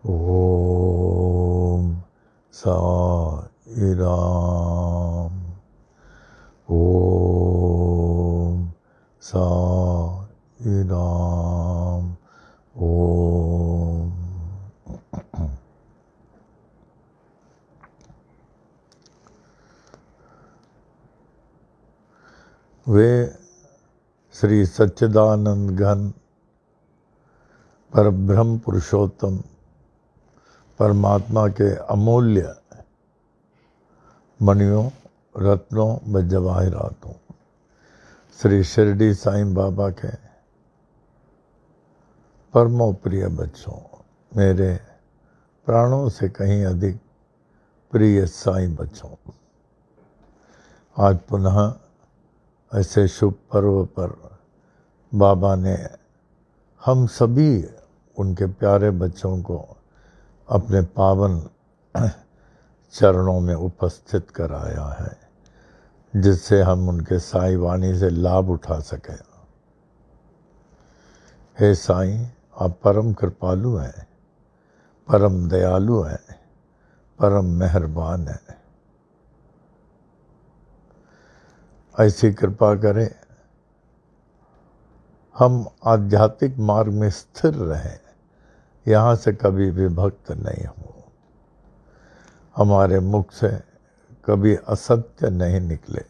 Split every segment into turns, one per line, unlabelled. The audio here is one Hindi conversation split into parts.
ओम साई राम। ओम साई राम। ओम। वे श्री सच्चिदानंद घन परब्रह्म पुरुषोत्तम परमात्मा के अमूल्य मणियों, रत्नों व जवाहरातों, श्री शिरडी साईं बाबा के परमो प्रिय बच्चों, मेरे प्राणों से कहीं अधिक प्रिय साईं बच्चों, आज पुनः ऐसे शुभ पर्व पर बाबा ने हम सभी उनके प्यारे बच्चों को अपने पावन चरणों में उपस्थित कराया है, जिससे हम उनके साईं वाणी से लाभ उठा सकें। हे साईं, आप परम कृपालु हैं, परम दयालु हैं, परम मेहरबान हैं। ऐसी कृपा करें हम आध्यात्मिक मार्ग में स्थिर रहें, यहाँ से कभी विभक्त नहीं हो, हमारे मुख से कभी असत्य नहीं निकले,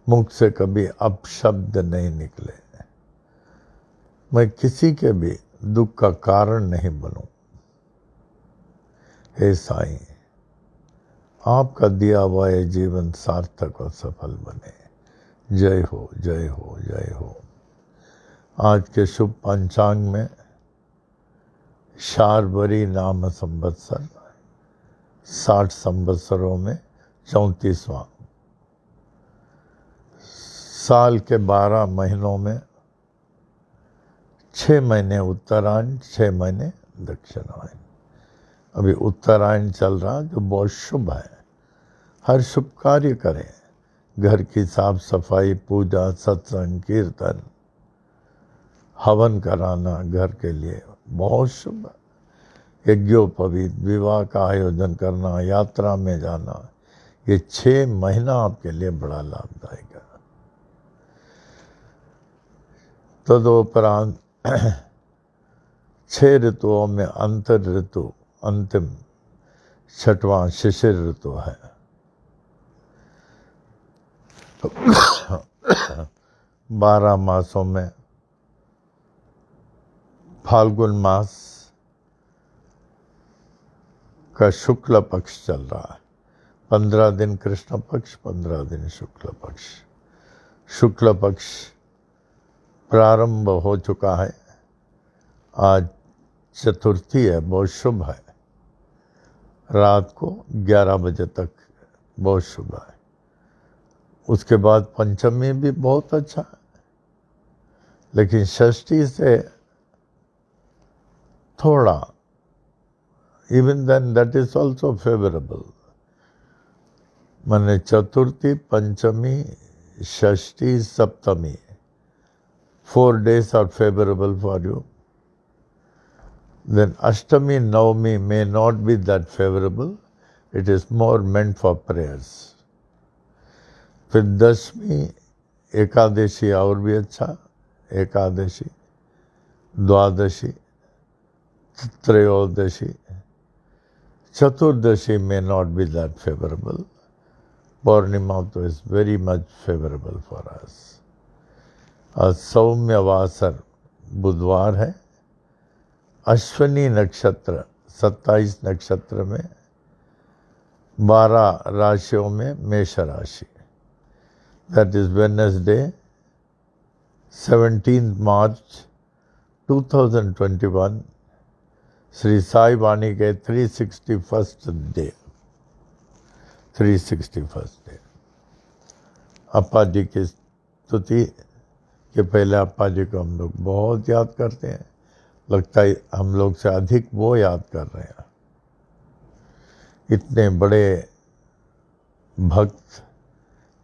मुख से कभी अपशब्द नहीं निकले, मैं किसी के भी दुख का कारण नहीं बनूं। हे साईं, आपका दिया हुआ ये जीवन सार्थक और सफल बने। जय हो, जय हो, जय हो। आज के शुभ पंचांग में शार्वरी नाम संवत्सर 60 संवत्सरों में 34वां, साल के 12 महीनों में 6 महीने उत्तरायण, 6 महीने दक्षिणायन। अभी उत्तरायण चल रहा जो बहुत शुभ है। हर शुभ कार्य करें, घर की साफ सफाई, पूजा, सत्संग, कीर्तन, हवन कराना घर के लिए बहुत शुभ है। यज्ञोपवीत, विवाह का आयोजन करना, यात्रा में जाना, ये 6 महीना आपके लिए बड़ा लाभदायक है। तदोपरांत 6 ऋतुओं में अंतर ऋतु अंतिम 6वां शिशिर ऋतु है। 12 मासों में फाल्गुन मास का शुक्ल पक्ष चल रहा है। 15 दिन कृष्ण पक्ष, 15 दिन शुक्ल पक्ष। शुक्ल पक्ष प्रारंभ हो चुका है। आज चतुर्थी है, बहुत शुभ है। रात को 11 बजे तक बहुत शुभ है। उसके बाद पंचमी भी बहुत अच्छा है, लेकिन षष्ठी से थोड़ा, even then that is also favorable. माने चतुर्थी, पंचमी, षष्ठी, सप्तमी, 4 days are favorable for you. Then Ashtami, Navami may not be that favorable. It is more meant for prayers. फिर दशमी, एकादशी और भी अच्छा, एकादशी, द्वादशी, त्रयोदशी, चतुर्दशी may not be that favorable. Purnima is very much favorable for us. आज सौम्यवासर बुधवार है। अश्विनी नक्षत्र 27 नक्षत्र में 12 राशियों में मेष राशि। That is Wednesday, 17th March 2021, Shri Sai वाणी के 361st day, 361st day. Appa ji की स्तुति के पहले अप्पा जी को हम लोग बहुत याद करते हैं। लगता है हम लोग से अधिक वो याद कर रहे हैं। इतने बड़े भक्त,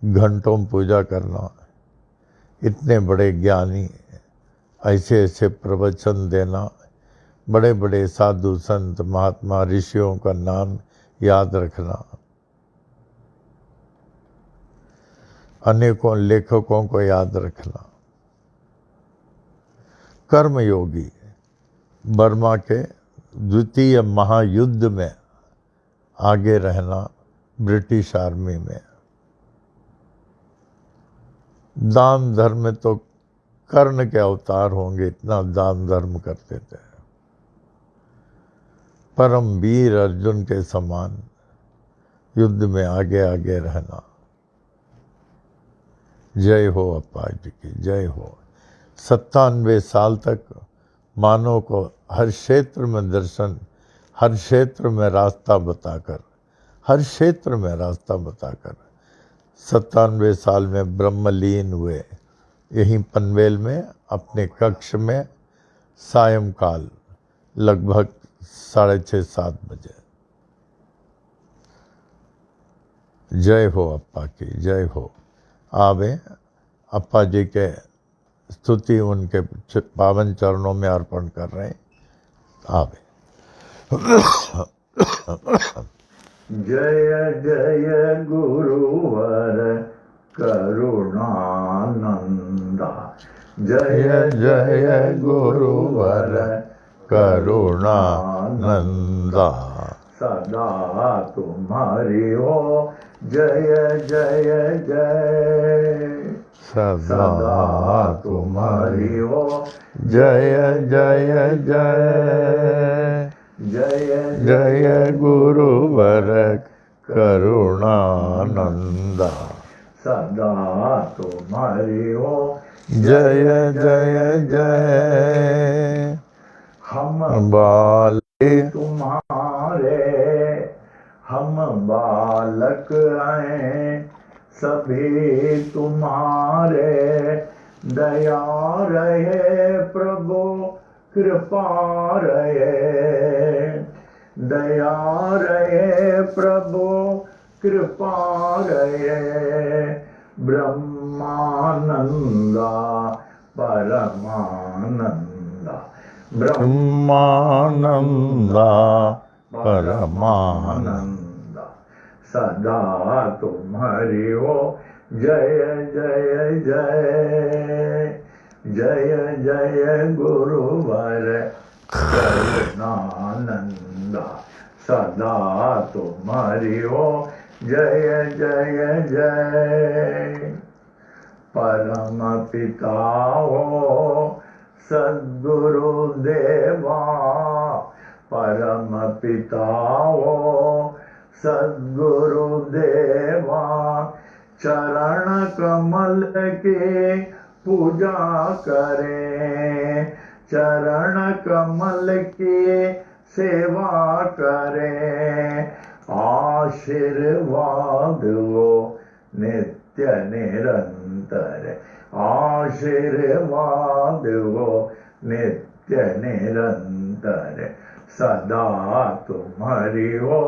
घंटों पूजा करना, इतने बड़े ज्ञानी, ऐसे ऐसे प्रवचन देना, बड़े बड़े साधु संत महात्मा ऋषियों का नाम याद रखना, अनेकों लेखकों को याद रखना। कर्मयोगी बर्मा के द्वितीय महायुद्ध में आगे रहना, ब्रिटिश आर्मी में। दान धर्म में तो कर्ण के अवतार होंगे, इतना दान धर्म करते थे। परम वीर अर्जुन के समान युद्ध में आगे आगे रहना। जय हो अप्पा जी की जय हो। 97 साल तक मानव को हर क्षेत्र में दर्शन, हर क्षेत्र में रास्ता बताकर, हर क्षेत्र में रास्ता बताकर 97 साल में ब्रह्मलीन हुए, यहीं पनवेल में अपने कक्ष में सायंकाल लगभग 6:30-7 बजे। जय हो अप्पा की जय हो। आवे अप्पा जी के स्तुति उनके पावन चरणों में अर्पण कर रहे हैं। आवे।
जय जय गुरुवर करुणानंदा,
जय जय गुरुवर करुणानंदा,
सदा तुम्हारी हो जय जय जय,
सदा तुम्हारी
हो
जय जय जय।
जय
जय गुरुवर करुणानंदा,
सदा तुम्हारी हो
जय जय जय।
हम
बाले
तुम्हारे, हम बालक हैं सभी तुम्हारे, दया रहे प्रभु कृपा रहे, दया रहे प्रभु कृपा रहे, ब्रह्मानंदा परमानंदा,
ब्रह्मानंदा परमानंदा,
सदा तुम्हारी हो जय जय जय, जय जय गुरुवर करुणानंदा, सदा तुम्हारी हो जय जय जय। परम पिता हो सद्गुरु देवा, परम पिता हो सद्गुरु देवा, चरण कमल के पूजा करें, चरण कमल की सेवा करें, आशीर्वाद वो नित्य निरंतर, आशीर्वाद वो नित्य निरंतर, सदा तुम्हारी हो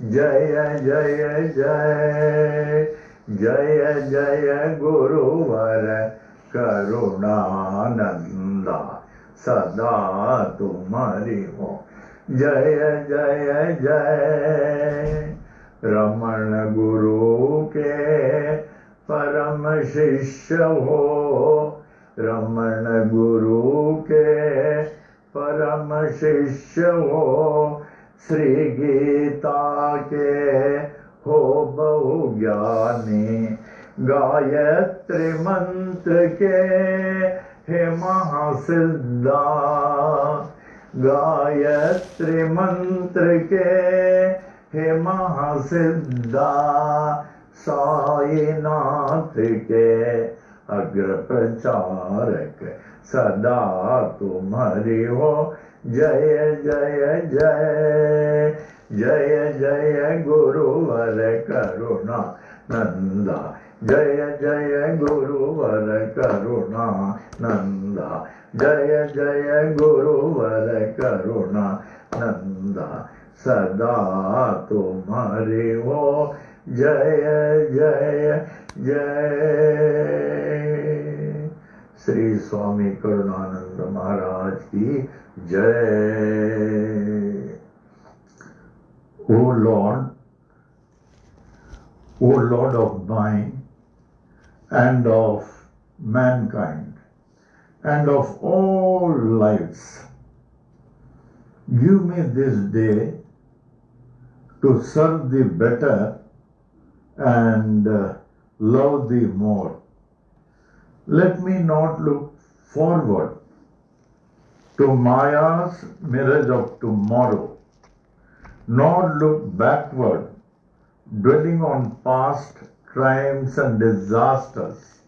जय जय जय, जय जय गुरुवर करुणानंदा, सदा तुम्हारी हो जय जय जय। रमण गुरु के परम शिष्य हो, रमण गुरु के परम शिष्य हो, श्री गीता के हो बहु ज्ञानी, गायत्री मंत्र के हे महासिद्धा, गायत्री मंत्र के हे महासिद्धा, साईनाथ के अग्र प्रचारक, सदा तुम्हारी हो जय जय जय, जय जय गुरुवर करुणानंदा, जय जय गुरुवर करुणानंदा, जय जय गुरुवर करुणानंदा, सदा तुम्हारी हो जय जय जय। श्री स्वामी करुणानंद महाराज की Jai. O Lord of mine and of mankind and of all lives, give me this day to serve thee better and love thee more. Let me not look forward to Maya's mirage of tomorrow, nor look backward, dwelling on past triumphs and disasters.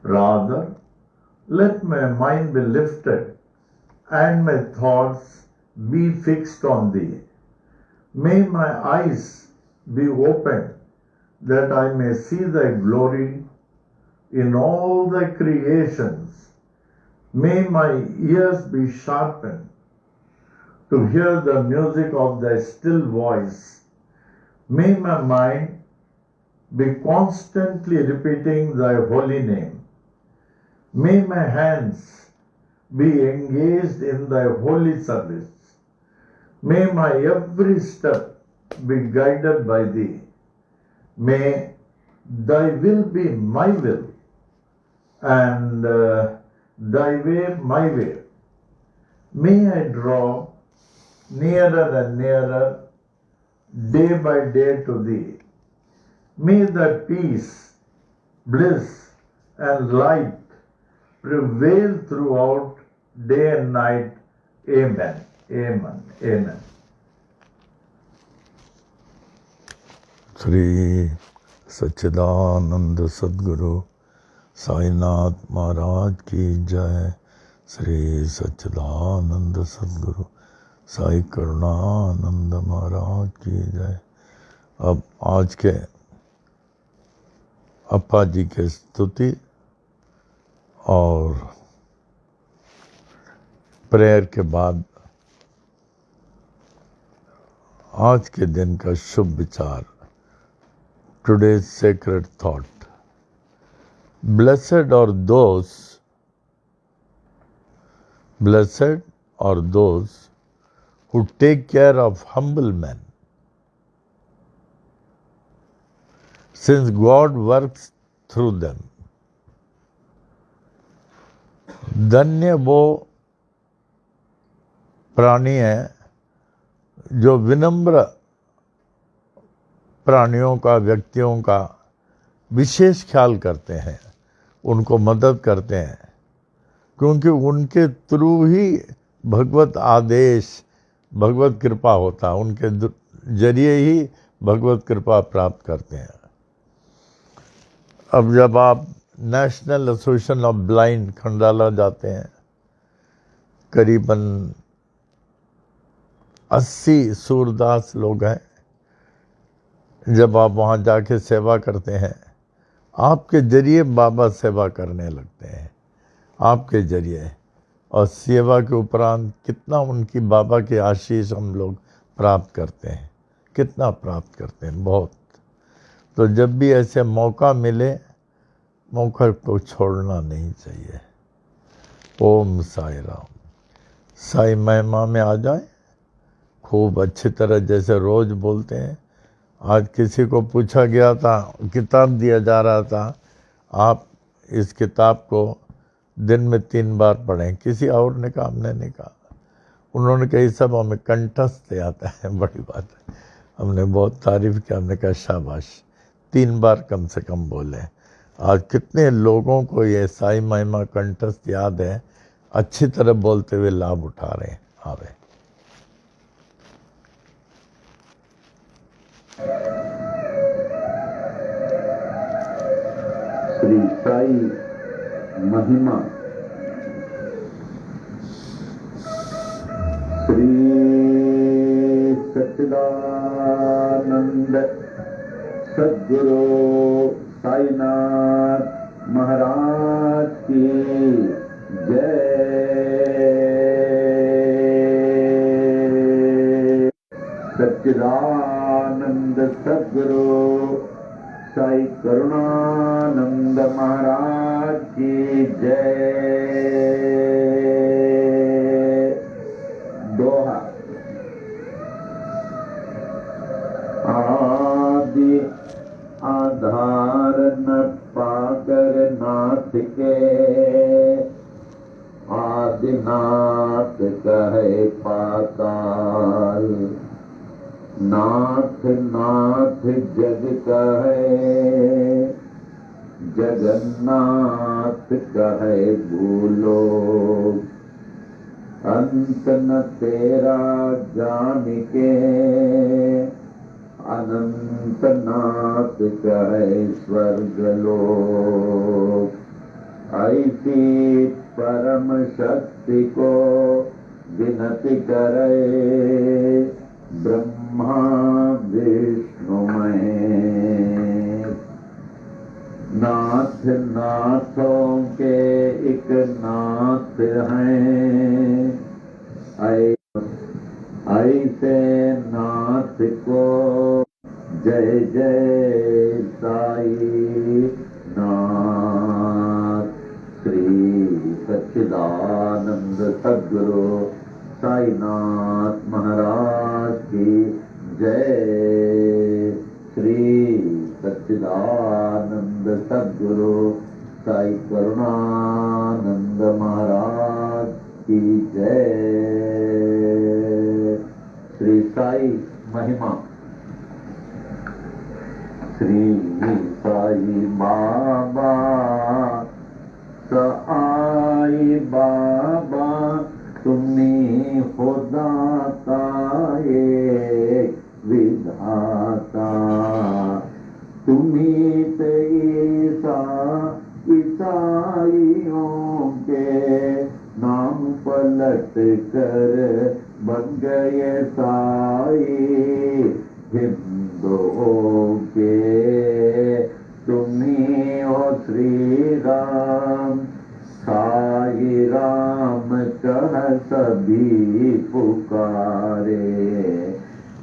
Rather, let my mind be lifted and my thoughts be fixed on thee. May my eyes be opened that I may see thy glory in all thy creations. May my ears be sharpened to hear the music of thy still voice. May my mind be constantly repeating thy holy name. May my hands be engaged in thy holy service. May my every step be guided by thee. May thy will be my will and thy way my way. May I draw nearer and nearer day by day to thee. May thy peace, bliss and light prevail throughout day and night. Amen. Amen. Amen.
Shri सच्चिदानंद सद्गुरु साईनाथ महाराज की जय। श्री सच्चिदानंद सद्गुरु साई करुणानंद महाराज की जय। अब आज के अप्पा जी के स्तुति और प्रेयर के बाद आज के दिन का शुभ विचार, today's sacred thought. Blessed are those who take care of humble men, since God works through them. धन्य वो प्राणी हैं जो विनम्र प्राणियों का, व्यक्तियों का विशेष ख्याल करते हैं, उनको मदद करते हैं, क्योंकि उनके थ्रू ही भगवत आदेश, भगवत कृपा होता है, उनके जरिए ही भगवत कृपा प्राप्त करते हैं। अब जब आप national association of blind Khandala जाते हैं, करीबन 80 सूरदास लोग हैं। जब आप वहाँ जाके सेवा करते हैं, आपके जरिए बाबा सेवा करने लगते हैं, आपके जरिए। और सेवा के उपरांत कितना उनकी बाबा की आशीष हम लोग प्राप्त करते हैं, कितना प्राप्त करते हैं, बहुत। तो जब भी ऐसे मौका मिले, मौका को छोड़ना नहीं चाहिए। ओम साई राम। साई महिमा में आ जाए, खूब अच्छी तरह जैसे रोज़ बोलते हैं। आज किसी को पूछा गया था, किताब दिया जा रहा था, आप इस किताब को दिन में 3 बार पढ़ें। किसी और ने कहा, हमने नहीं कहा। उन्होंने कहा, सब हमें कंठस्थ आता है, बड़ी बात है। हमने बहुत तारीफ की, हमने कहा शाबाश, 3 बार कम से कम बोले। आज कितने लोगों को ये साई महिमा कंठस्थ याद है, अच्छी तरह बोलते हुए लाभ उठा रहे हैं। आवे
श्री साई महिमा। श्री सच्चिदानंद सद्गुरु साईनाथ महाराज की जय। सच्चिदानंद सद्गुरु साई करुणानंद महाराज की जय। नाथ नाथ जग कहे, जगन्नाथ कहे भूलो, अंत न तेरा जान के, अनंत नाथ कहे स्वर्ग लोक। ऐसी परम शक्ति को विनती करे, ब्रह्मा विष्णु महेश। नाथ नाथों के एक नाथ हैं, ऐसे नाथ को जय जय साई नाथ। श्री सच्चिदानंद सद्गुरु साईनाथ महाराज की जय। श्री सच्चिदानंद सद्गुरु साई करुणानंद महाराज की जय। श्री साई महिमा। श्री साई बाबा साई बाबा तुम्ही खुदाता एक विधाता, तुम्ही ते ईसाइयों के नाम पलट कर बन गए साई हिंदुओं के। तुम्ही हो श्री राम साई राम कह सभी पुकारे,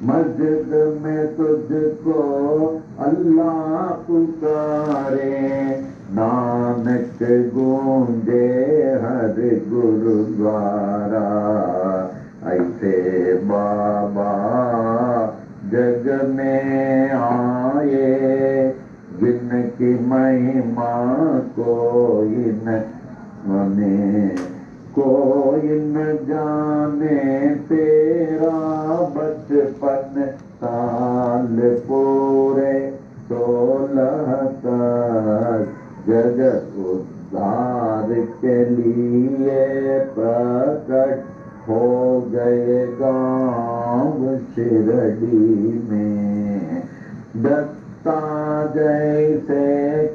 मस्जिद में तुझको अल्लाह पुकारे, नानक गूंजे हर गुरुद्वारा। ऐसे बाबा जग में आए, जिनकी महिमा कोई न जाने। तेरा बचपन साल पूरे 16 तक, जगत उद्धार के लिए प्रकट हो गए गांव शिरडी में। दत्ता जैसे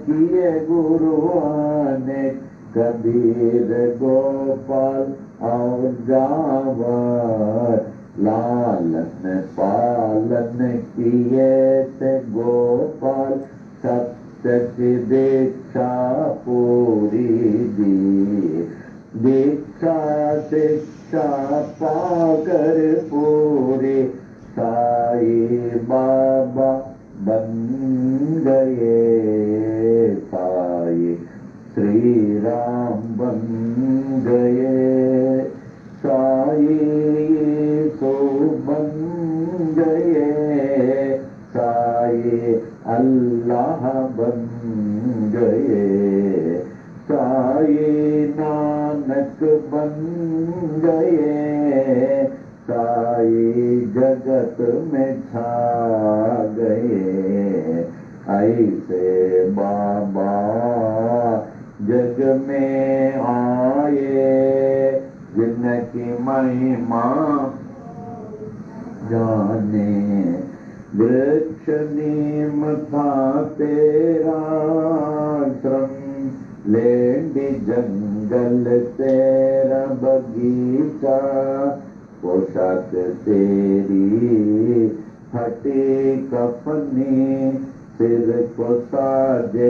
किए गुरुओं ने, कबीर गोपाल और जावर, लालन पालन किए थे गोपाल, सत्य की दीक्षा पूरी दी। दीक्षा शिक्षा पाकर पूरी, साई बाबा बन गए साई श्री राम बन गए, साई तो बन गए, साई अल्लाह बन गए, साई नानक बन गए, साई जगत में छा गए। ऐसे बाबा जग में आए, जिनकी महिमा जाने। वृक्ष नीम था तेरा आश्रम, लेंडी जंगल तेरा बगीचा, पोशाक तेरी फटी कफनी, सिर को साजे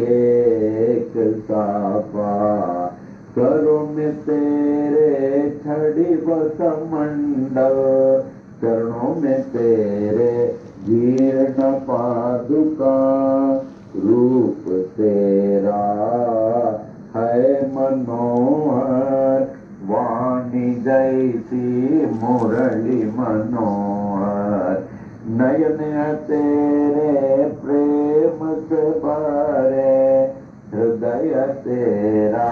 एक साफा। करो में तेरे छड़ी बसमंडल, चरणों में तेरे जीर्ण पादुका। रूप तेरा है मनोहर, वाणी जैसी मुरली मनोहर। नयन तेरे प्रेम से भरे, हृदय तेरा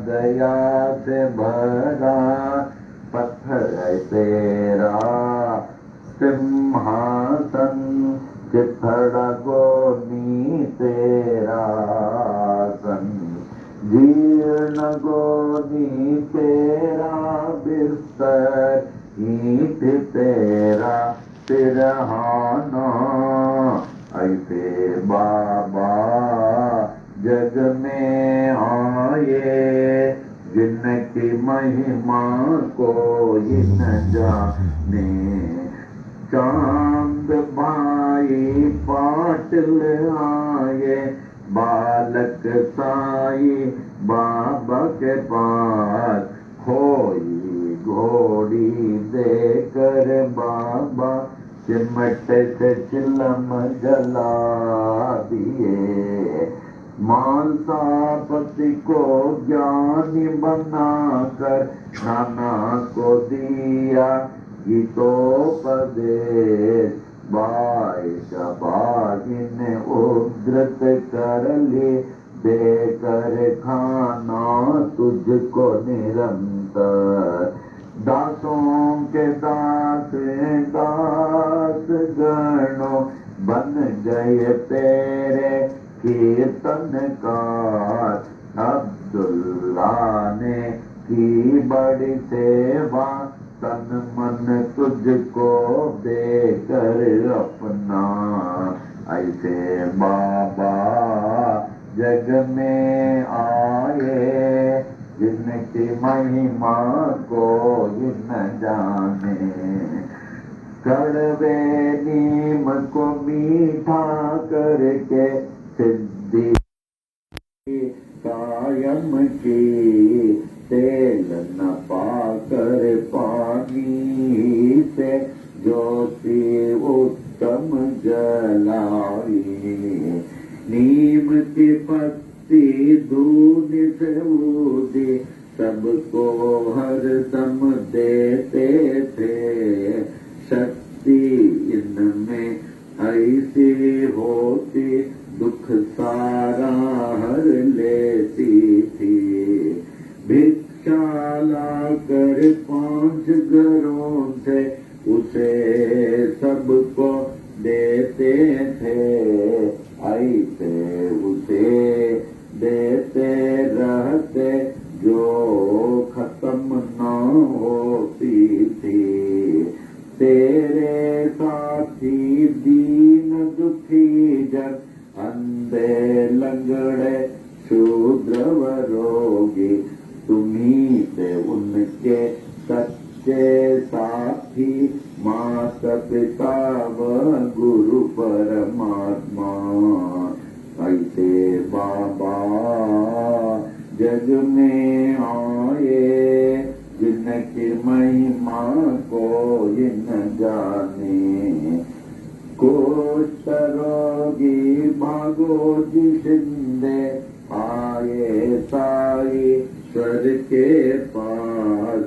दया से भरा। पत्थर तेरा सिंहासन चिथड़ा गोनी तेरा सन, जीर्ण गोनी तेरा बिस्तर, ईंट तेरा सिरहाना। ऐसे बाबा जग में आए, जिनकी महिमा कोई न जाने। चांद भाई पाटिल आए, बालक साई बाबा के पास। खोई घोड़ी देकर बाबा चिमटे से चिलम जला दिए। मानसापति को ज्ञानी बनाकर नाना को दिया गीतोपदेश। बाई शबागी ने उद्धृत कर ले, देकर खाना तुझको निरंतर। दासों के दास दास गणों बन गए तेरे कीर्तनकार। अब्दुल्ला ने की बड़ी सेवा, तन मन तुझको देकर अपना। ऐसे बाबा जग में आए, जिनकी महिमा कोई न जाने। कड़वे नीम को मीठा करके सिद्धि कायम की। तेल न पाकर पानी से ज्योति उत्तम जलाई। नीम की पत्ती दूध से ऊदी, सबको हरदम देते थे। शक्ति इनमें ऐसी होती, दुख सारा हर लेती थी। भिक्षा लाकर 5 घरों से उसे सबको देते थे। ऐसे उसे देते रहते, जो खत्म न होती थी। तेरे साथी दीन दुखी जन, अंधे लंगड़े शूद्र व रोगी, तुम्ही से उनके सच्चे साथी। माता पिता व गुरु परमात्मा। ऐसे बाबा जग में आए, जिनकी महिमा कोई न जाने। कुष्ठ रोगी भागो जी शिंदे, आए साई स्वर के पास।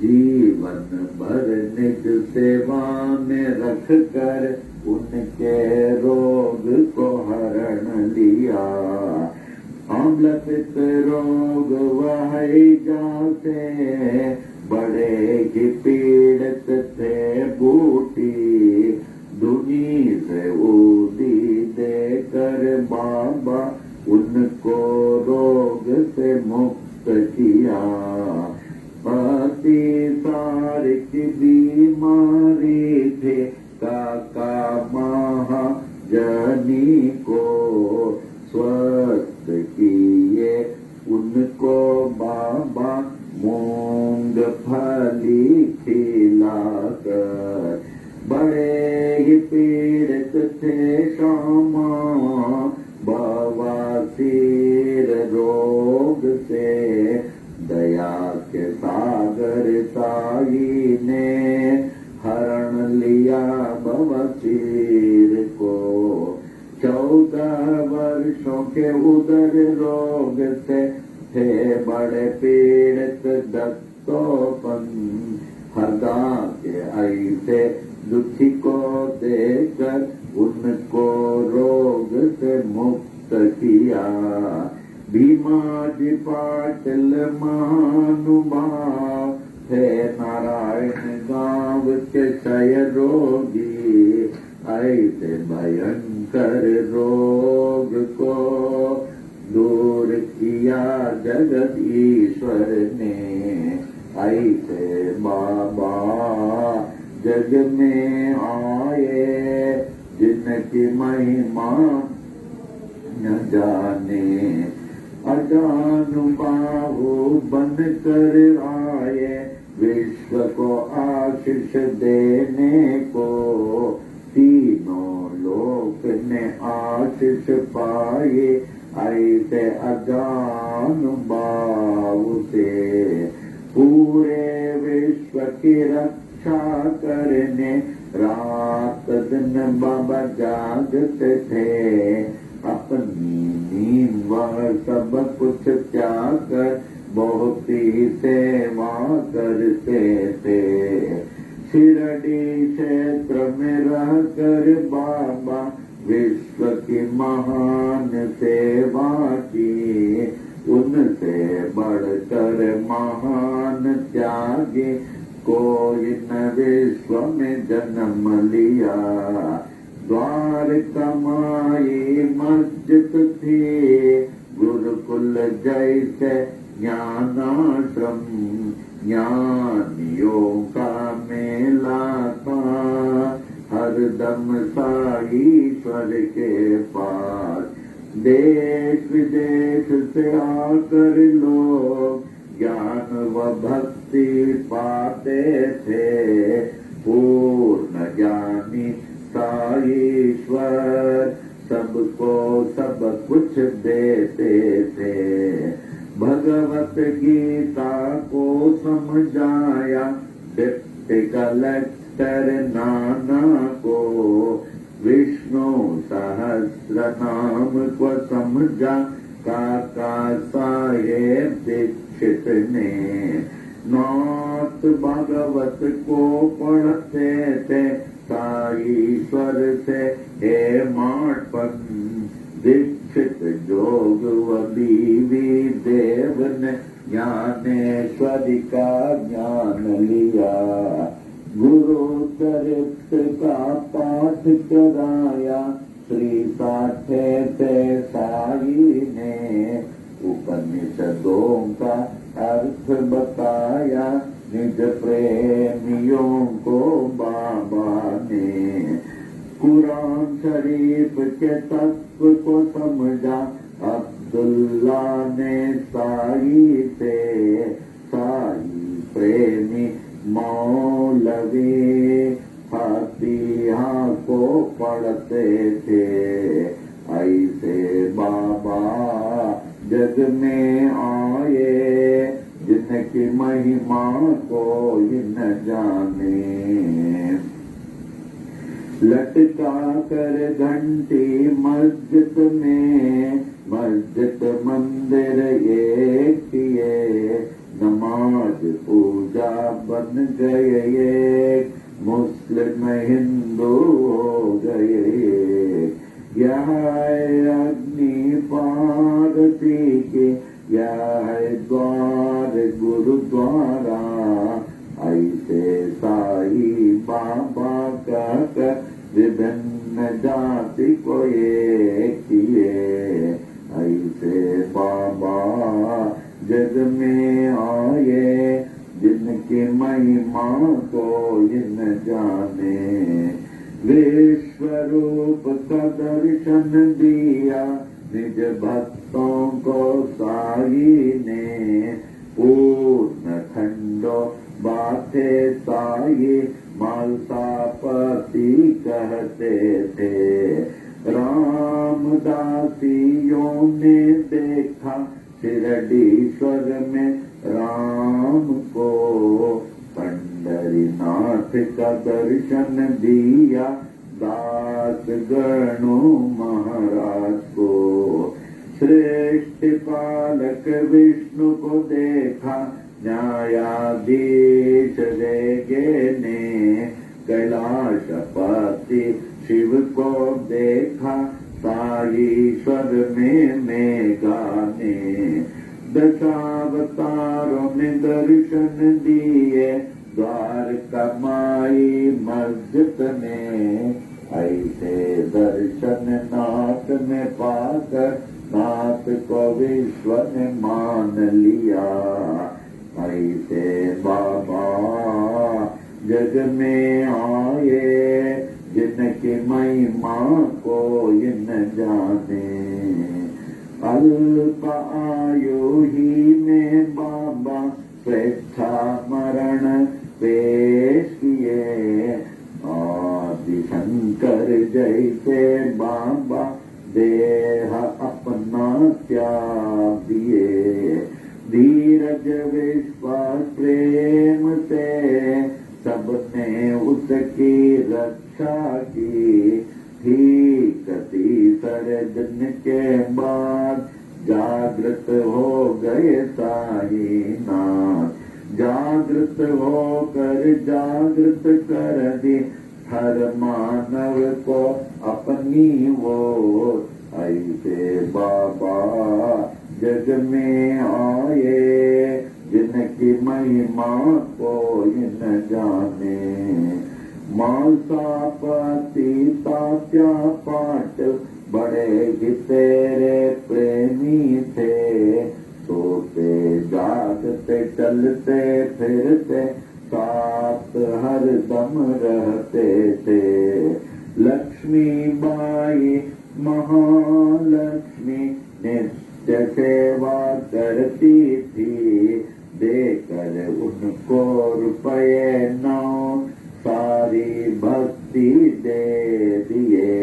जीवन भर निज सेवा में रख कर, उनके रोग को हरण लिया। अम्ल पित्त रोग वह जाते, बड़े ही पीड़ित थे बूटी। दुनी से ऊदी देकर बाबा, उनको रोग से मुक्त किया। पति सारी की बीमारी थे, काका महाजनी को स्वस्थ किए। उनको बाबा मूंगफली खिलाकर। बड़े ही पीड़ित थे श्यामा, बवासीर रोग से। दया के सागर साई ने हरण लिया बवासीर को। 14 वर्षों के उदर रोग से थे बड़े पीड़ित दत्तोपन। हदा के ऐसे दुखी को देकर, उनको रोग से मुक्त किया। भीमा जी पाटिल महानुभाव थे, नारायण गाँव के क्षय रोगी, ऐसे भयंकर रोग को दूर किया जगत ईश्वर ने। ऐसे बाबा जग में आए, जिनकी महिमा न जाने। अजानुबाहु बन कर आए, विश्व को आशीष देने को। तीनों लोक ने आशीष पाए, ऐसे अजानुबाहु से। पूरे विश्व की रक्षा करने, रात दिन बाबा जागते थे। अपनी नींद वह सब कुछ त्याग कर, बहुत ही सेवा करते थे। शिरडी क्षेत्र में रह कर बाबा विश्व की महान सेवा की। उनसे बढ़कर महान त्यागी कोई न विश्व में जन्म लिया। द्वारका माई मस्जिद थी, गुरुकुल जैसे ज्ञानाश्रम। ज्ञानियों का मेला था, हरदम साईश्वर के पास। देश विदेश से आकर लोग ज्ञान व भक्ति पाते थे। पूर्ण ज्ञानी साईश्वर सबको सब कुछ देते थे। भगवत गीता को समझाया डिप्टी कलेक्टर नाना को। विष्णु सहस्र नाम को समझा काका साहेब दीक्षित ने। नाथ भागवत को पढ़ते थे साईश्वर से हे माटपन। दीक्षित जोग व बीवी देव ने ज्ञानेश्वरी का ज्ञान लिया। गुरु चरित्र का पाठ कराया, श्री साठे से साई ने। उपनिषदों का अर्थ बताया, निज प्रेमियों को बाबा ने। कुरान शरीफ के तत्व को समझा अब्दुल्ला ने साई से। साई प्रेमी मौलवी फातिहा को पढ़ते थे। ऐसे बाबा जग में आए, जिनकी महिमा कोई न जाने। लटका कर घंटी मस्जिद में, मस्जिद मंदिर एक किए। नमाज पूजा बन गए एक, मुस्लिम हिंदू हो गए। यह अग्नि पारसी की, यह द्वार गुरुद्वारा। ऐसे साई बाबा कहकर विभिन्न जाति को एक किए। ऐसे बाबा जग में आए, जिनकी महिमा कोई न जाने। विश्व रूप का दर्शन दिया, निज भक्तों को साई ने। पूर्ण खंडो बातें साई, मालसापति कहते थे। रामदासियों ने देखा शिरडीश्वर में राम को। पंढरीनाथ का दर्शन दिया, दास गणों महाराज को। श्रेष्ठ पालक विष्णु को देखा, न्यायाधीश देगे ने। कैलाशपति शिव को देखा, साईश्वर में मेघा ने। दशावतारों में दर्शन दिए, द्वारका माई मस्जिद में। ऐसे दर्शन नाथ ने पाकर नाथ को विश्व ने मान लिया। ऐसे बाबा जग में आए जिनकी महिमा कोई न जाने। अल्प आयु ही में बाबा स्वेच्छा मरण पेश किए। आदि शंकर जैसे बाबा देह अपना त्याग दिए। धीरज विश्वास प्रेम से सबने उसकी रक्षा की। ठीक तीसरे दिन के बाद जागृत हो गए साईनाथ। जागृत होकर जागृत कर दी हर मानव को अपनी ओर। ऐसे बाबा जग में आए जिनकी महिमा कोई न जाने। मालसा पति तात्या पाट बड़े ही तेरे प्रेमी थे। सोते जागते चलते फिरते साथ हर दम रहते थे। लक्ष्मी बाई महालक्ष्मी नित्य सेवा करती थी। देकर उनको रुपये 9 सारी भक्ति दे दिए।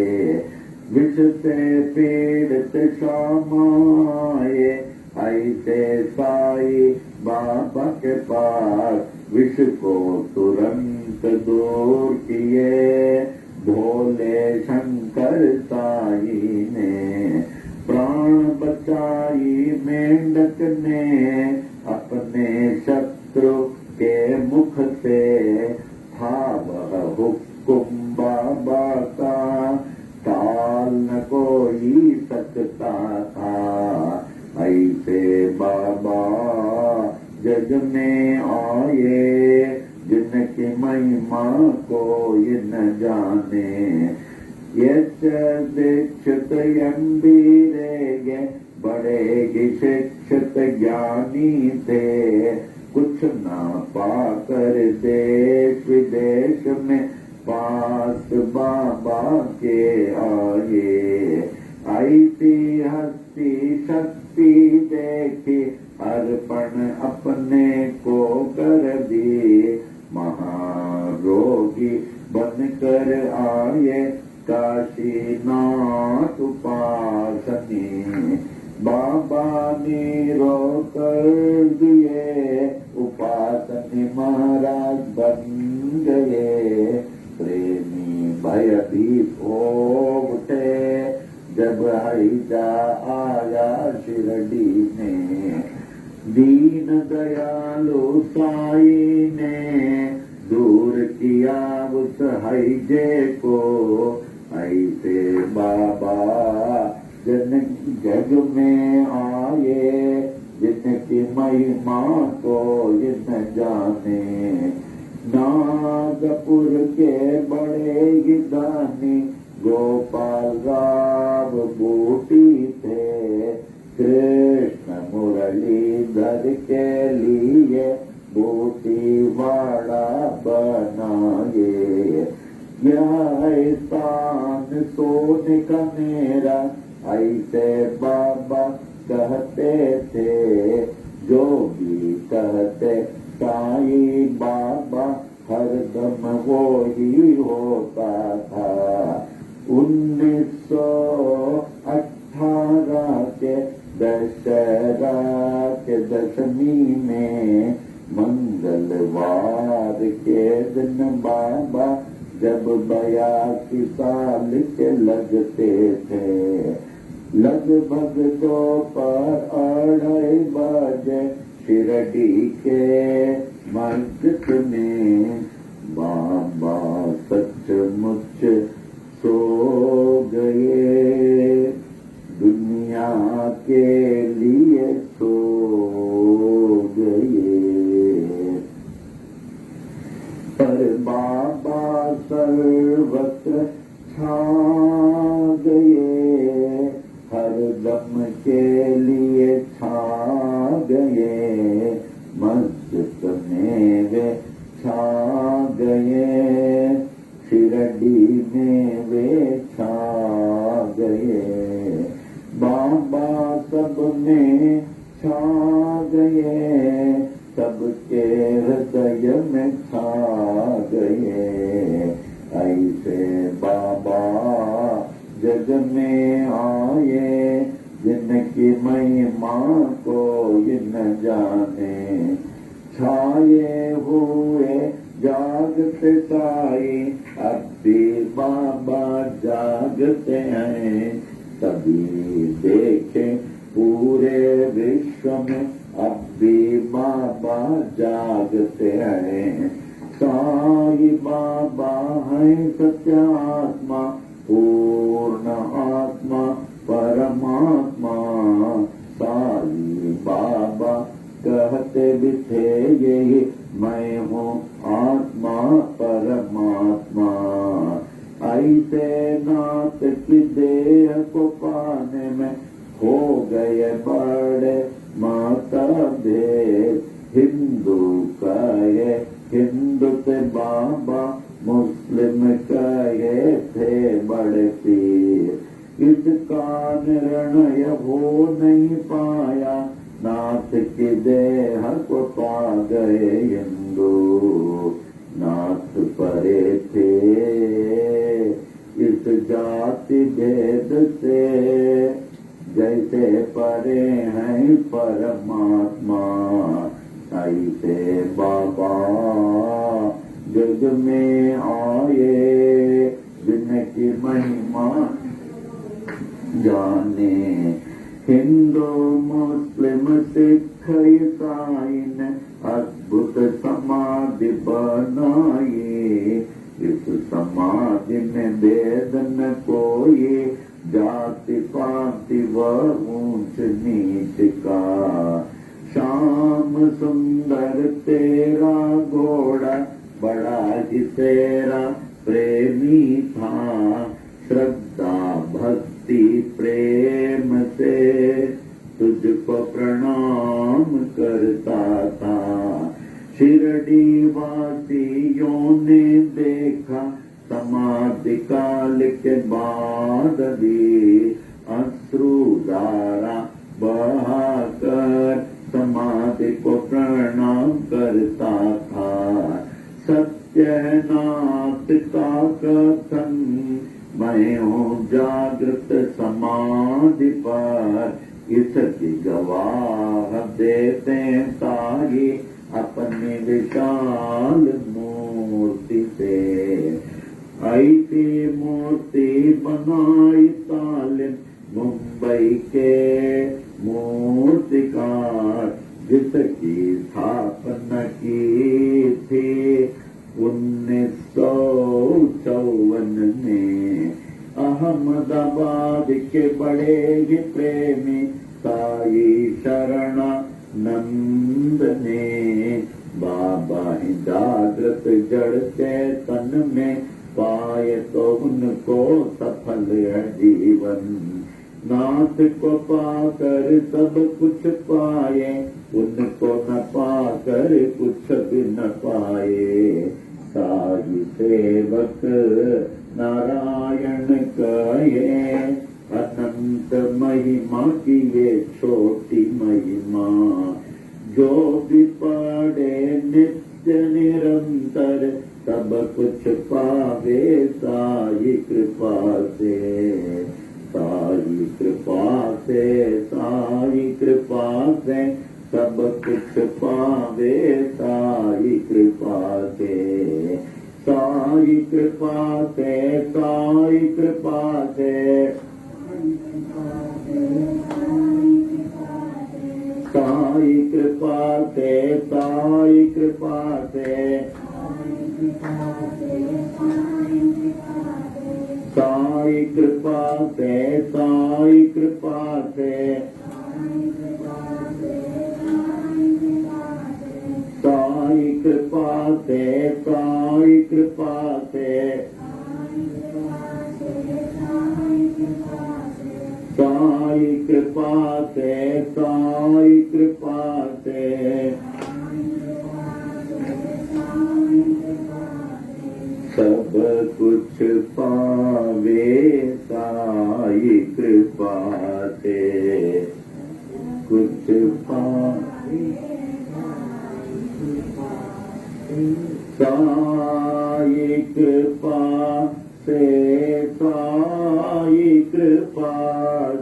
विष से पीड़ित श्यामाए ऐसे साई बाबा के पास। विष को तुरंत दूर किए भोले शंकर साई ने। प्राण बचाई मेंढक ने अपने शत्रु के मुख से। था वह हुक्म बाबा का टाल न कोई सकता था। ऐसे बाबा जग में आए जिनकी महिमा कोई न जाने। यश दीक्षित यम्बीरेगे बड़े ही शिक्षित ज्ञानी थे। कुछ ना पाकर देश विदेश में पास बाबा के आए। ऐसी हस्ती शक्ति देखी अर्पण अपने को कर दी। महारोगी बनकर आए काशीनाथ उपासनी। बाबा ने रोकर दिए उपासनी महाराज बन गए। प्रेमी भयभीत हो उठे जब हैजा आया शिरडी में। दीन दयालु साई ने दूर किया उस हैजे को। ऐसे बाबा जन जग में आए जिनकी महिमा को न जाने। नागपुर के बड़े ही दानी गोपाल राव बूटी थे। कृष्ण मुरलीधर के लिए बूटी वाड़ा बनाए। यह स्थान सोने का मेरा ऐसे बाबा कहते थे। जो भी कहते साई बाबा हरदम वो ही होता था। 1918 के दशहरा के दशमी में मंगलवार के दिन बाबा जब 82 साल के लगते थे। लगभग दोपहर 2:30 बजे शिरडी के मस्जिद में बाबा सचमुच सो गए। दुनिया के लिए सो गए। पर बाबा सर्वत्र छा गए, हर दम के लिए छा गए, मस्जिद में वे छा गए, शिरडी में वे छा गए, बाबा सब में छा गए, सबके हृदय में छा गए। ऐसे बाबा जग में आए, जिनकी महिमा कोई न जाने, छाए हुए जागते साई, अब भी बाबा जागते हैं, तभी देखे पूरे विश्व में, अब भी बाबा जागते हैं। साई बाबा है सत्यात्मा, पूर्ण आत्मा परमात्मा, साई बाबा कहते भी थे यही, मैं हूँ आत्मा परमात्मा। ऐसे नाथ की देह को पाने में हो गए बड़े मतभेद, हिंदू कहे हिंदू से बाबा, मुस्लिम कहे थे बड़े पीर। इसका निर्णय हो नहीं पाया, नाथ की देह को पा गए हिंदू, नाथ परे थे इस जाति भेद से, जैसे परे हैं परमात्मा, ऐसे बाबा जग में आए, जिनकी महिमा जाने, हिंदू मुस्लिम सिख ईसाई ने अद्भुत समाधि बनाई, इस समाधि में भेद न कोई, जाति पाति व ऊंच नीच का। श्याम सुंदर तेरा घोड़ा, बड़ा ही तेरा प्रेमी था, श्रद्धा भक्ति प्रेम से तुझको प्रणाम करता था। शिरडी वासियों ने देखा, समाधि काल के बाद भी अश्रुधारा बहाकर समाधि को प्रणाम करता था। सत्यनाथ का कथन, मैं हूँ जागृत समाधि पर, इसकी गवाह देते साई, अपनी विशाल मूर्ति से। ऐसी मूर्ति बनाई तालिम मुंबई के मूर्तिकार, जिसकी स्थापना की थी 1954 में। अहमदाबाद के बड़े ही प्रेमी साई शरणानंद ने, बाबा ही जागृत जड़ चेतन में पाए तो उनको सफल है जीवन। नाथ को पाकर सब कुछ पाए, उनको न पाकर कुछ भी न पाए। साई सेवक नारायण कहे, अनंत महिमा की ये छोटी महिमा। जो भी पढ़े नित्य निरंतर, सब कुछ पावे साई कृपा से। साई कृपा से, साई कृपा से, सब कुछ पावे साई कृपा से। साई कृपा से, साई कृपा से, साई कृपा से, साई कृपा से, साई कृपा से, साई कृपा से, साई कृपा से, साई कृपा से, साई कृपा से, साई कृपा से सब कुछ पावे, साई कृपा से कुछ पावे, साई कृपा से, साई कृपा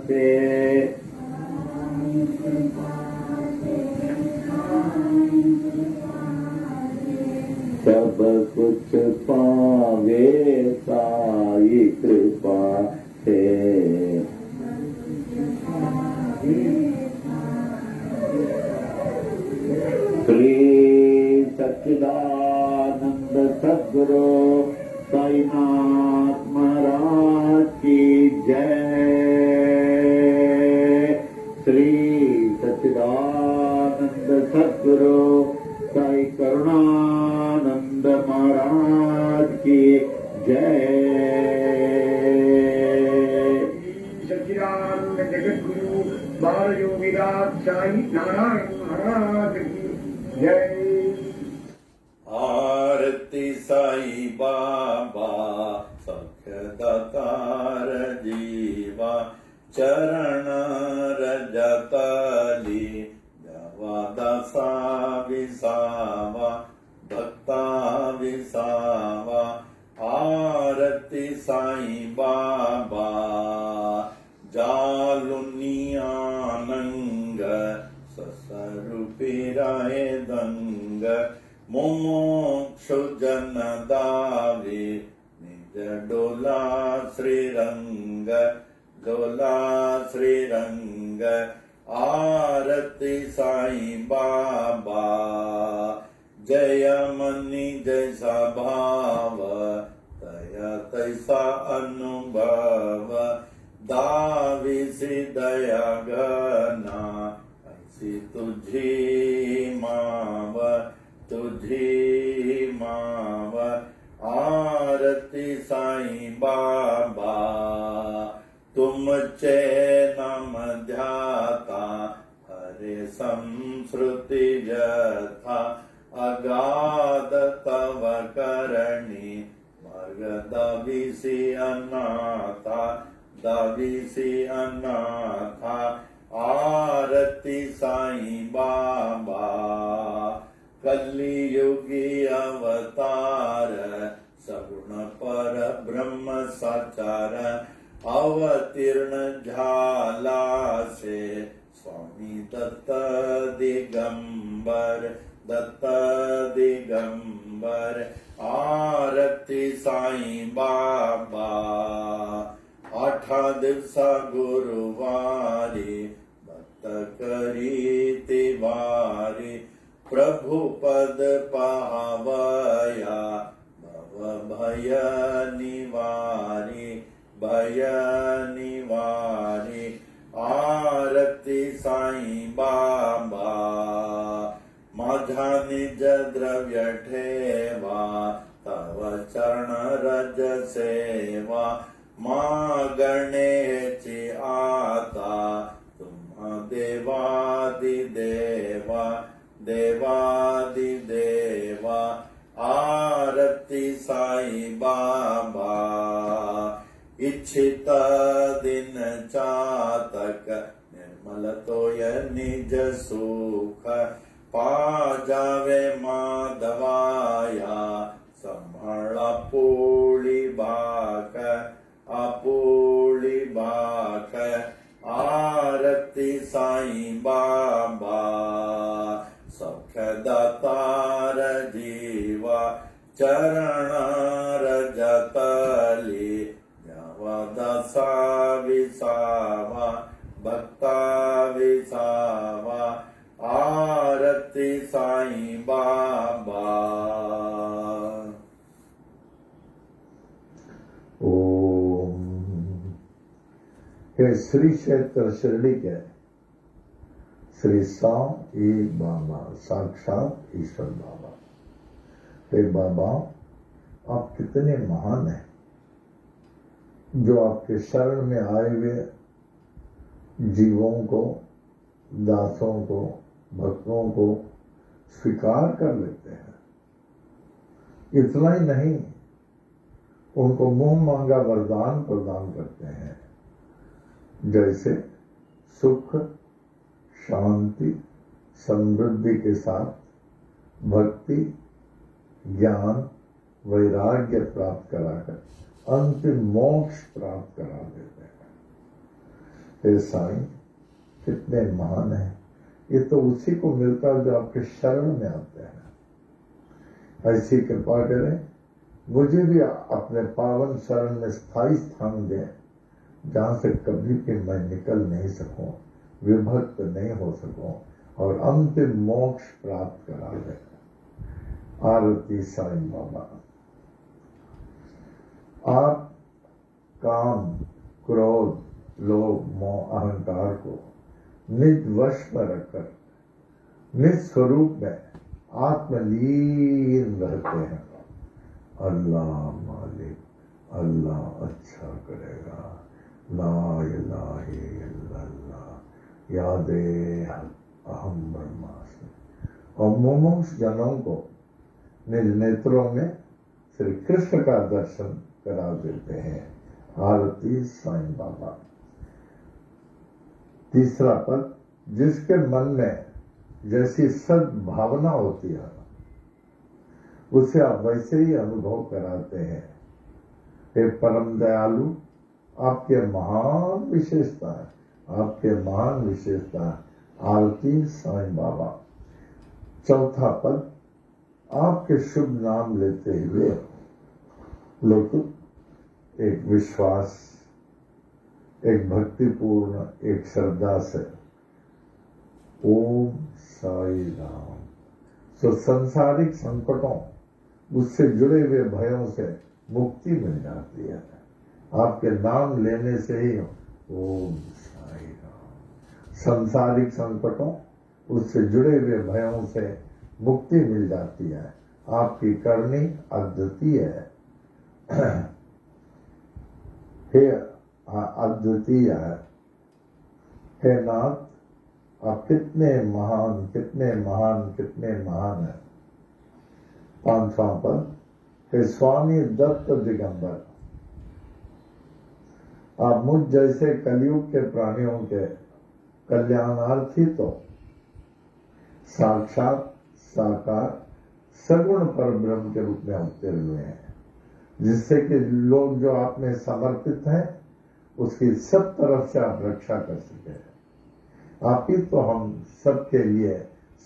से सब कुछ पावे, साई कृपा से श्री सच्चिदानंद सद्गुरु साईनाथ महाराज की जय। श्री सच्चिदानंद सद्गुरु साई करुणानंद महाराज की जय।
सच्चिदानंद जगत गुरु बाल योगीराज साई नारायण महाराज की जय।
आरती साई बाबा सख्य दातार जीवा चरण रजतली देवा दासा विसावा भक्ता विसावा। आरती साई बाबा जालुनिया नंग ससरुपिराय दंग मोक्षु जन दावे निज डोला श्रीरंग डोला श्रीरंग। आरती साई बाबा जय मनि जैसा भाव दया तैसा अनुभव दाविसी दया गना ऐसी तुझी माव तुझी माव। आरती साई बाबा तुम चैनम ध्याता हरे संस्कृति व्यथा अगाध तव करणी मार्ग दविसी अनाथा दविसी अनाथा। आरती साई बाबा कलियुगी अवतार सगुण पर ब्रह्म साचार अवतीर्ण झाला से स्वामी दत्त दिगंबर दत्त दिगंबर। आरती साई बाबा आठा दिवसा गुरुवारी भक्त करीति वारी प्रभु पद पावया भव भय निवारी भय निवारी। आरती साई बाबा माझा निज द्रव्य ठेवा तव चरण रज सेवा मागणेची आता तुम्हा देवादि देवा देवादि देवा। आरती साई बाबा इच्छित दिन चातक निर्मल तोय निज सुख पा जावे माधवाया संभाळ आपुळी बाक आपुळी बाक। आरती साई बाबा सौख्य दातार जीवा चरण रजतली द्यावा दासा विसावा भक्ता विसावा। आरती साई बाबा।
ओम। हे श्री क्षेत्र शिरडी के श्री साई बाबा साक्षात ईश्वर बाबा। हे बाबा आप कितने महान हैं जो आपके शरण में आए हुए
जीवों को, दासों को, भक्तों को स्वीकार कर लेते हैं। इतना ही नहीं, उनको मुंह मांगा वरदान प्रदान करते हैं, जैसे सुख, शांति, समृद्धि के साथ भक्ति, ज्ञान, वैराग्य प्राप्त कराकर अंतिम मोक्ष प्राप्त करा देते हैं। हे साईं, कितने महान हैं। ये तो उसी को मिलता है जो आपके शरण में आते हैं। ऐसी कृपा करें, मुझे भी अपने पावन शरण में स्थायी स्थान दें, जहां से कभी भी मैं निकल नहीं सकूं, विभक्त नहीं हो सकूं और अंतिम मोक्ष प्राप्त करा दे। आरती साईं बाबा। आप काम, क्रोध, लोभ, मोह, अहंकार को निज वश में रखकर निज स्वरूप में आत्मलीन रहते हैं। अल्लाह मालिक, अल्लाह अच्छा करेगा, ला इलाहा इल्लल्लाह, यादे अहम ब्रह्मास्मि। और मुमुक्ष जनों को निज नेत्रों में श्री कृष्ण का दर्शन करा देते हैं। आरती साईं बाबा। तीसरा पद, जिसके मन में जैसी सद्भावना होती है उसे आप वैसे ही अनुभव कराते हैं। हे परम दयालु, आपके महान विशेषता है, आपके महान विशेषता है। आरती साईं बाबा। चौथा पद, आपके शुभ नाम लेते हुए लोग एक विश्वास, एक भक्तिपूर्ण, एक श्रद्धा से ओम साई राम। सो सांसारिक संकटों, उससे जुड़े हुए भयों से मुक्ति मिल जाती है। आपके नाम लेने से ही ओम साई राम। सांसारिक संकटों, उससे जुड़े हुए भयों से मुक्ति मिल जाती है। आपकी करनी अद्वितीय है। हे अद्वितीय है। हे नाथ, आप कितने महान, कितने महान, कितने महान है। पांचवा पद, हे स्वामी दत्त दिगंबर, आप मुझ जैसे कलयुग के प्राणियों के कल्याणार्थी तो साक्षात साकार सगुण पर ब्रह्म के रूप में अवतीर्ण हुए हैं, जिससे कि लोग जो आप में समर्पित हैं उसकी सब तरफ से आप रक्षा कर सके। आप ही तो हम सबके लिए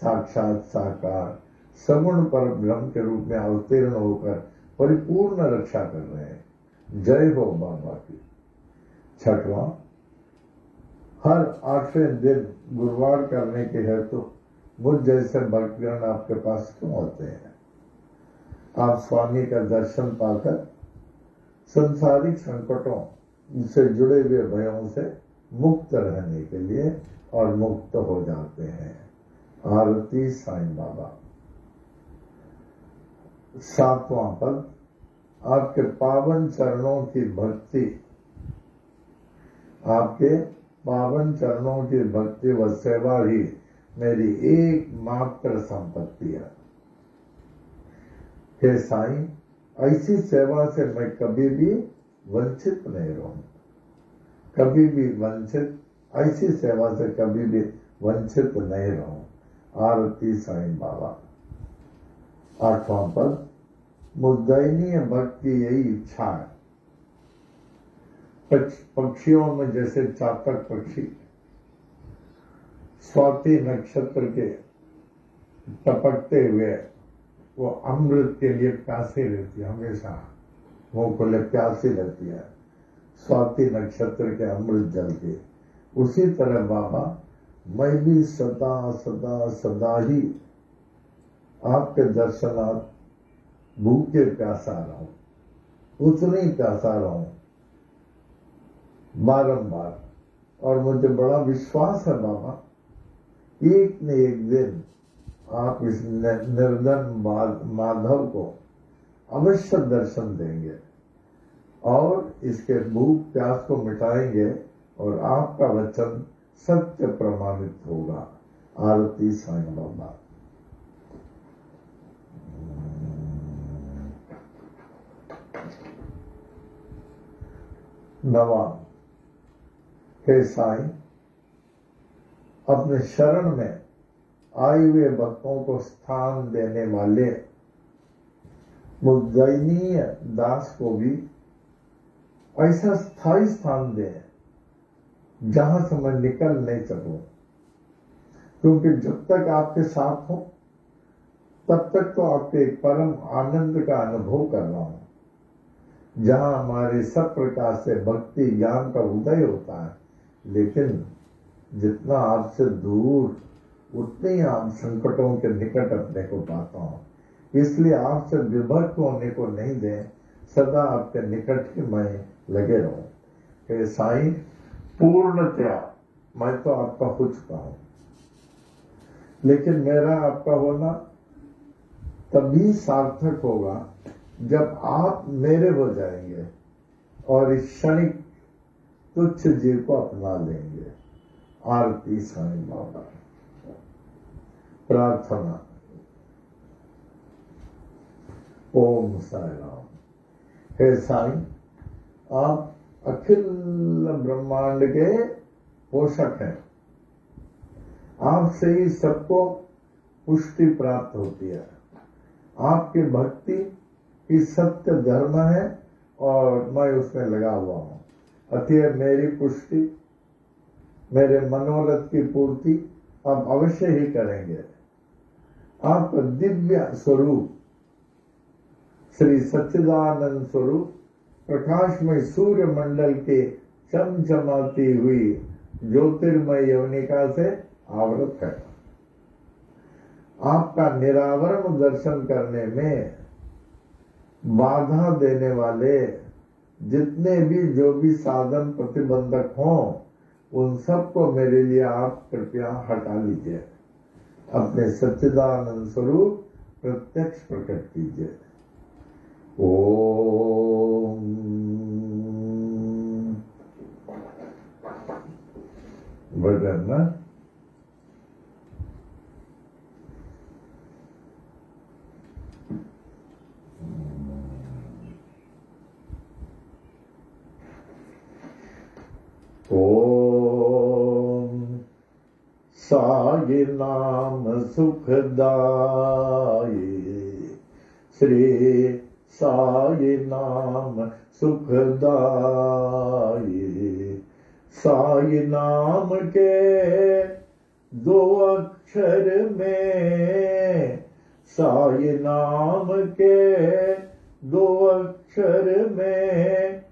साक्षात साकार सगुण पर ब्रह्म के रूप में अवतीर्ण होकर परिपूर्ण रक्षा कर रहे हैं। जय हो बाबा की। छठवां, हर 8वें दिन गुरुवार करने के हेतु मुझ जैसे भक्तगण आपके पास क्यों होते हैं? आप स्वामी का दर्शन पाकर संसारिक संकटों से जुड़े हुए भयों से मुक्त रहने के लिए और मुक्त हो जाते हैं। आरती साईं बाबा। सातवां पद, आपके पावन चरणों की भक्ति, आपके पावन चरणों की भक्ति व सेवा ही मेरी एकमात्र संपत्ति है। हे साईं, ऐसी सेवा से मैं कभी भी वंचित नहीं रहूं, कभी भी वंचित, ऐसी सेवा से कभी भी वंचित नहीं रहूं। आरती साईं बाबा। आठवां पद, मुद्दयनीय भक्त की यही इच्छा है। पक्षियों में जैसे चातक पक्षी स्वाति नक्षत्र के टपकते हुए वो अमृत के लिए प्यासी रहती है, हमेशा मुंह खुले प्यासी रहती है स्वाति नक्षत्र के अमृत जल के। उसी तरह बाबा, मैं भी सदा सदा सदा ही आपके दर्शनार्थ भूखे प्यासा रहूं, उतनी प्यासा रहूं बारंबार। और मुझे बड़ा विश्वास है बाबा, एक न एक दिन आप इस निर्धन माधव को अवश्य दर्शन देंगे और इसके भूख प्यास को मिटाएंगे और आपका वचन सत्य प्रमाणित होगा। आरती साईं बाबा। नवा, हे साईं, अपने शरण में आए हुए भक्तों को स्थान देने वाले मुद्दयनीय दास को भी ऐसा स्थायी स्थान दे जहां से मैं निकल नहीं सकूं, क्योंकि जब तक आपके साथ हो तब तक तो आपके एक परम आनंद का अनुभव कर रहा हूं, जहां हमारे सब प्रकार से भक्ति ज्ञान का उदय होता है। लेकिन जितना आपसे दूर उतने ही आप संकटों के निकट अपने को पाता हूं, इसलिए आपसे विभक्त होने को नहीं दे, सदा आपके निकट ही मैं लगे रहूं। हे साईं, पूर्णतया मैं तो आपका हो चुका हूं, लेकिन मेरा आपका होना तभी सार्थक होगा जब आप मेरे हो जाएंगे और इस क्षणिक तुच्छ जीव को अपना लेंगे। आरती साईं बाबा। प्रार्थना। ओम साई राम। हे साईं, आप अखिल ब्रह्मांड के पोषक हैं। आपसे ही सबको पुष्टि प्राप्त होती है। आपकी भक्ति ही सत्य धर्म है और मैं उसमें लगा हुआ हूं। अतः मेरी पुष्टि, मेरे मनोरथ की पूर्ति आप अवश्य ही करेंगे। आपका दिव्य स्वरूप श्री सच्चिदानंद स्वरूप प्रकाशमय सूर्य मंडल के चमचमाती हुई ज्योतिर्मय यवनिका से आवृत है। आपका निरावरण दर्शन करने में बाधा देने वाले जितने भी जो भी साधन प्रतिबंधक हों, उन सबको मेरे लिए आप कृपया हटा लीजिए। अपने सच्चिदानंद स्वरूप प्रत्यक्ष प्रकट कीजिए। ओम। भजन ना? ओम साई नाम सुखदाई, श्री साई नाम सुखदाई। साई नाम के दो अक्षर में, साई नाम के दो अक्षर में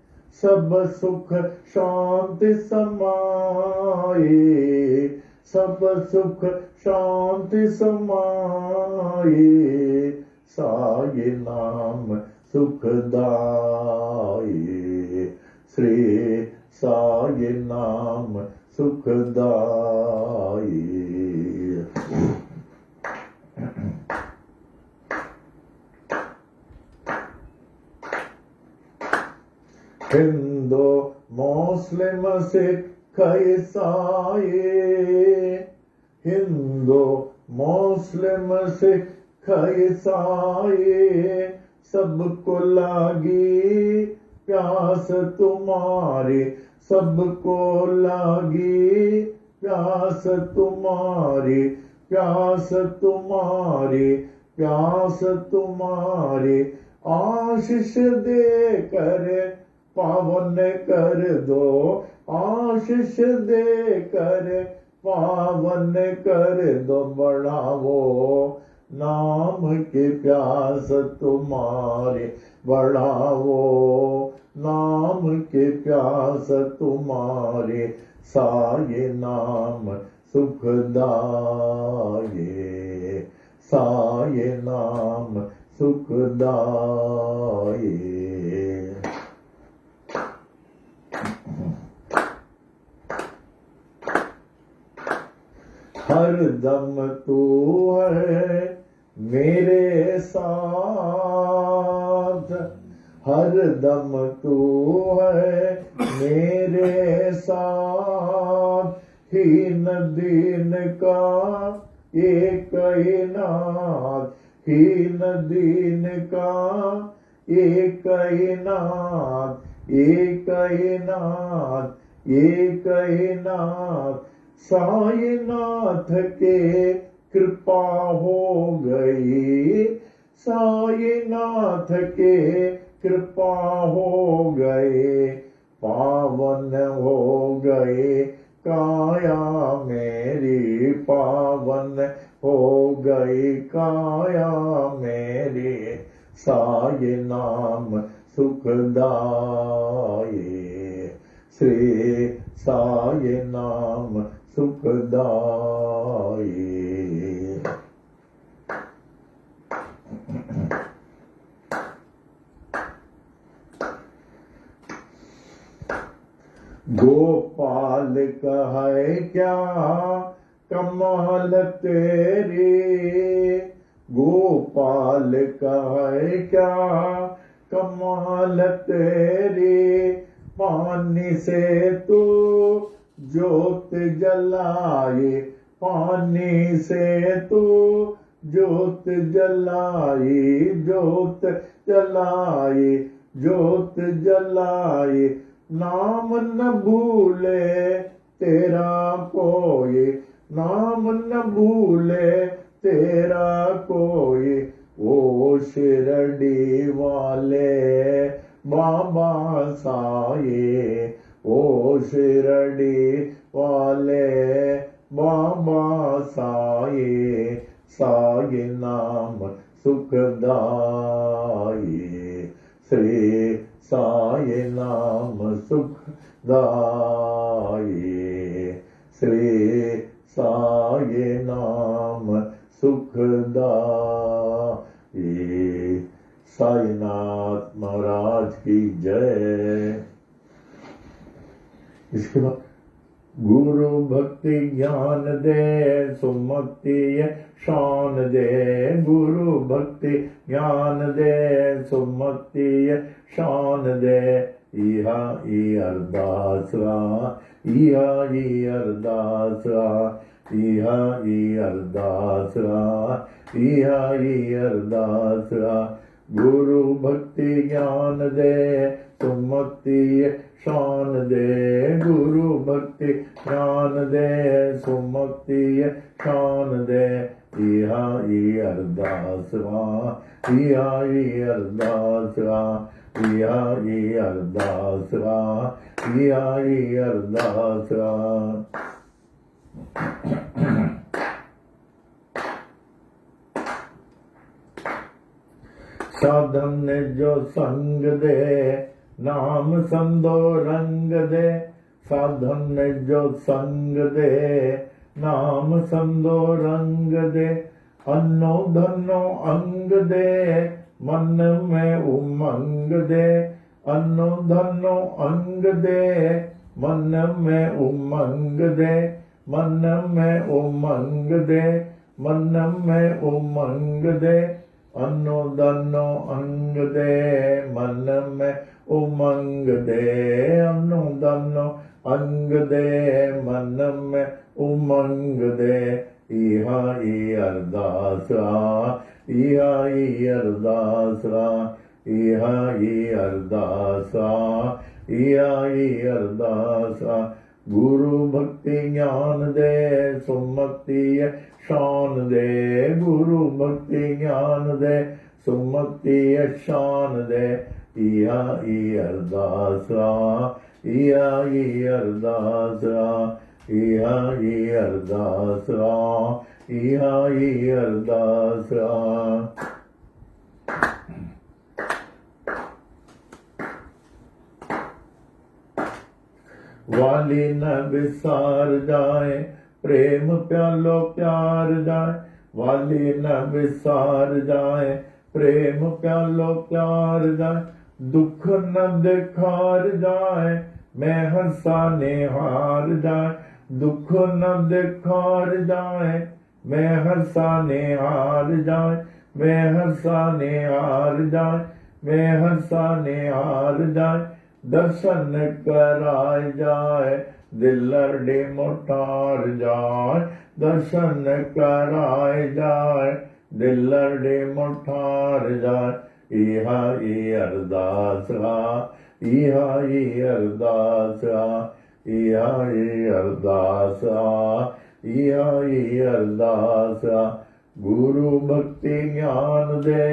सब सुख शांति समाए, सब सुख शांति समाए। साई नाम सुखदाई, श्री साई नाम सुखदाई। हिंदू मुस्लिम सिख ईसाई, हिंदू मुस्लिम सिख ईसाई, सबको लागी प्यास तुम्हारी, सबको लागी प्यास तुम्हारी, प्यास तुम्हारी, प्यास तुम्हारी। आशीष दे कर पावन कर दो, आशीष दे कर पावन कर दो। बढ़ावो नाम की प्यास तुम्हारी, बढ़ावो नाम की प्यास तुम्हारी। साई नाम सुखदाई, साई नाम सुखदाई। हर दम तू है मेरे साथ, हर दम तू है मेरे साथ। हीन दीन का एक ही नाथ, हीन दीन का एक ही नाथ, एक ही नाथ, एक ही नाथ। साईनाथ के कृपा हो गई, साईनाथ के कृपा हो गए, पावन हो गए काया मेरी, पावन हो गई काया मेरी। साई नाम सुखदाये, श्री साई नाम सुखदाये। गोपाल कहे क्या कमाल तेरी, गोपाल कहे क्या कमाल तेरी। पानी से तू ज्योत जलाए, पानी से तू ज्योत जलाए, ज्योत जलाए, ज्योत जलाए। नाम न भूले तेरा कोई, नाम न भूले तेरा कोई। ओ शिरडी वाले बाबा साये, ओ शिरडी वाले बाबा साये। साई नाम सुखदाये, श्री साई नाम सुखदाये, श्री साई नाम सुखदाये। साईनाथ महाराज की जय। इसके बाद गुरु भक्ति ज्ञान दे, सुमति शान दे। गुरु भक्ति ज्ञान दे, सुमति शान दे। इहा ई अरदासरा, इहा ई अरदासरा, इहा ई अरदासरा, इहा ई अरदासरा। गुरु भक्ति ज्ञान दे, सुमति शान दे। गुरु भक्ति ज्ञान दे, सुमति शान दे। इहा ई अरदासरा, इहा ई अरदासरा, इहा ई अरदासरा, इहा ई अरदासरा। साधन ने जो संग दे, नाम संदो रंग दे। साधन ने जो संग दे, नाम संदो रंग दे। अन्नो धनो अंग दे, मन में उमंग दे। अन्नो धनो अंग दे, मन में उमंग दे। मन में उमंग दे, मन में उमंग दे। अन्नो धनो अंग दे, मन में उमंग दे। अन्नो धनो अंग दे, मन में उमंग दे। इहा ई अरदासरा, इहा ई अरदासरा, इहा ई अरदासरा, इहा ई अरदासरा। गुरु भक्ति ज्ञान दे, सुमति शान दे। गुरु भक्ति ज्ञान दे, सुमति शान दे। इहा ई अरदासरा, इहा ई अरदासरा, इहा ई अरदासरा, इहा ई अरदासरा। वाली न विसार जाए, प्रेम प्यालो प्यार जाए। वाली न विसार जाए, प्रेम प्यालो प्यार जाए। दुख न दिखार जाए, मैं हंसाने हार जाए। दुख न दिखार जाए, मैं हंसाने हार जाए। मैं हंसाने हार जाए, मैं हंसाने हार जाए। दर्शन कराए जाए, दिल्लड़े मोटार जाए, दर्शन कराए जाए, दिल्लड़े मोटार जाए। इहा ई अरदास आ, इहा ई अरदास आ, इहा ई अरदास आ, इहा ई अरदास आ। गुरु भक्ति ज्ञान दे,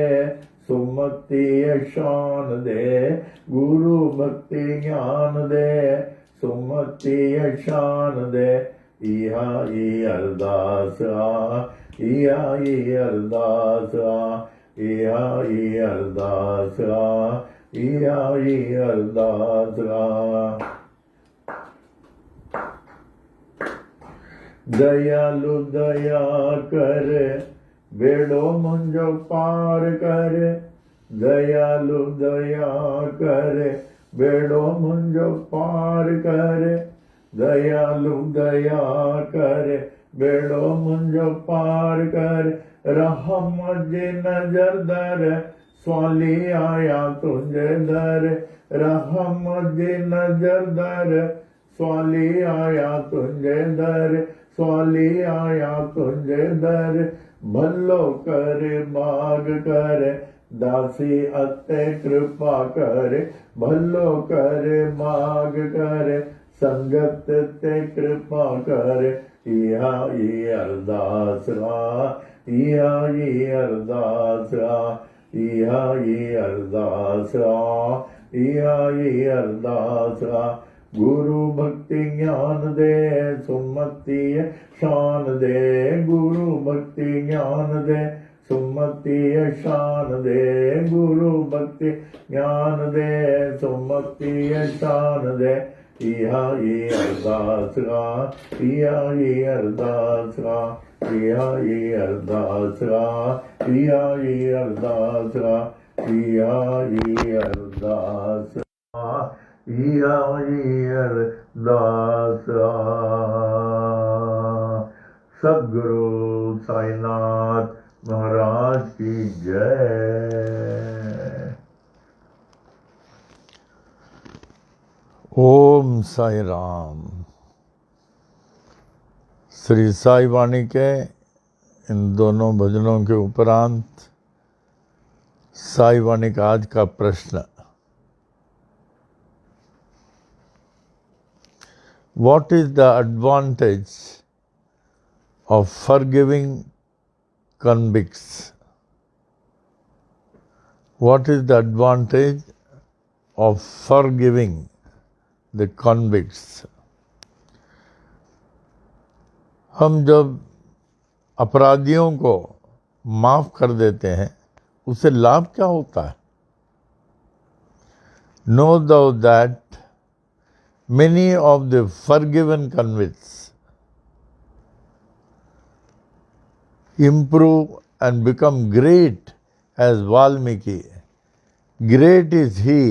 सुमति शान दे, गुरु भक्ति ज्ञान दे, सुमति शान दे। इहा ई अरदास आ, इहा ई अरदास आ, इहा ई अरदास आ, इहा ई अरदास आ। दयालु दया कर, बेड़ो मुंजो पार कर, दयालु दया कर, बेड़ो मुंजो पार कर, दयालु दया कर, बेड़ो मुंजो पार कर। रहम जे नजर दर, स्वाली आया तुंजे दर, रहम जे नजर दर, स्वाली आया तुंजे दर, स्वाली आया तुंजे दर। भलो कर बाग कर, दासी अते कृपा कर, भलो कर बाग कर, संगत ते कृपा कर। इहा ई अरदास आ, इहा ई अरदास आ, इहा ई अरदास आ, इहा ई अरदास आ। गुरु भक्ति ज्ञान दे, सुमति शान दे, गुरु भक्ति ज्ञान दे, सुमति शान दे, गुरु भक्ति ज्ञान दे, सुमति शान दे। इहा ई अरदास आ, इहा ई अरदास आ, इहा ई अरदास आ, इहा ई अरदास आ, इहा ई अरदास आ, इहा ई अरदास आ। सद्गुरु साईनाथ महाराज की जय। ओम साई राम। श्री साई वाणी के इन दोनों भजनों के उपरांत साई वाणी का आज का प्रश्न, what is the advantage of forgiving convicts? What is the advantage of forgiving the convicts? हम जब अपराधियों को माफ कर देते हैं, उससे लाभ क्या होता है? Know thou that many of the forgiven convicts improve and become great as Valmiki. Great is he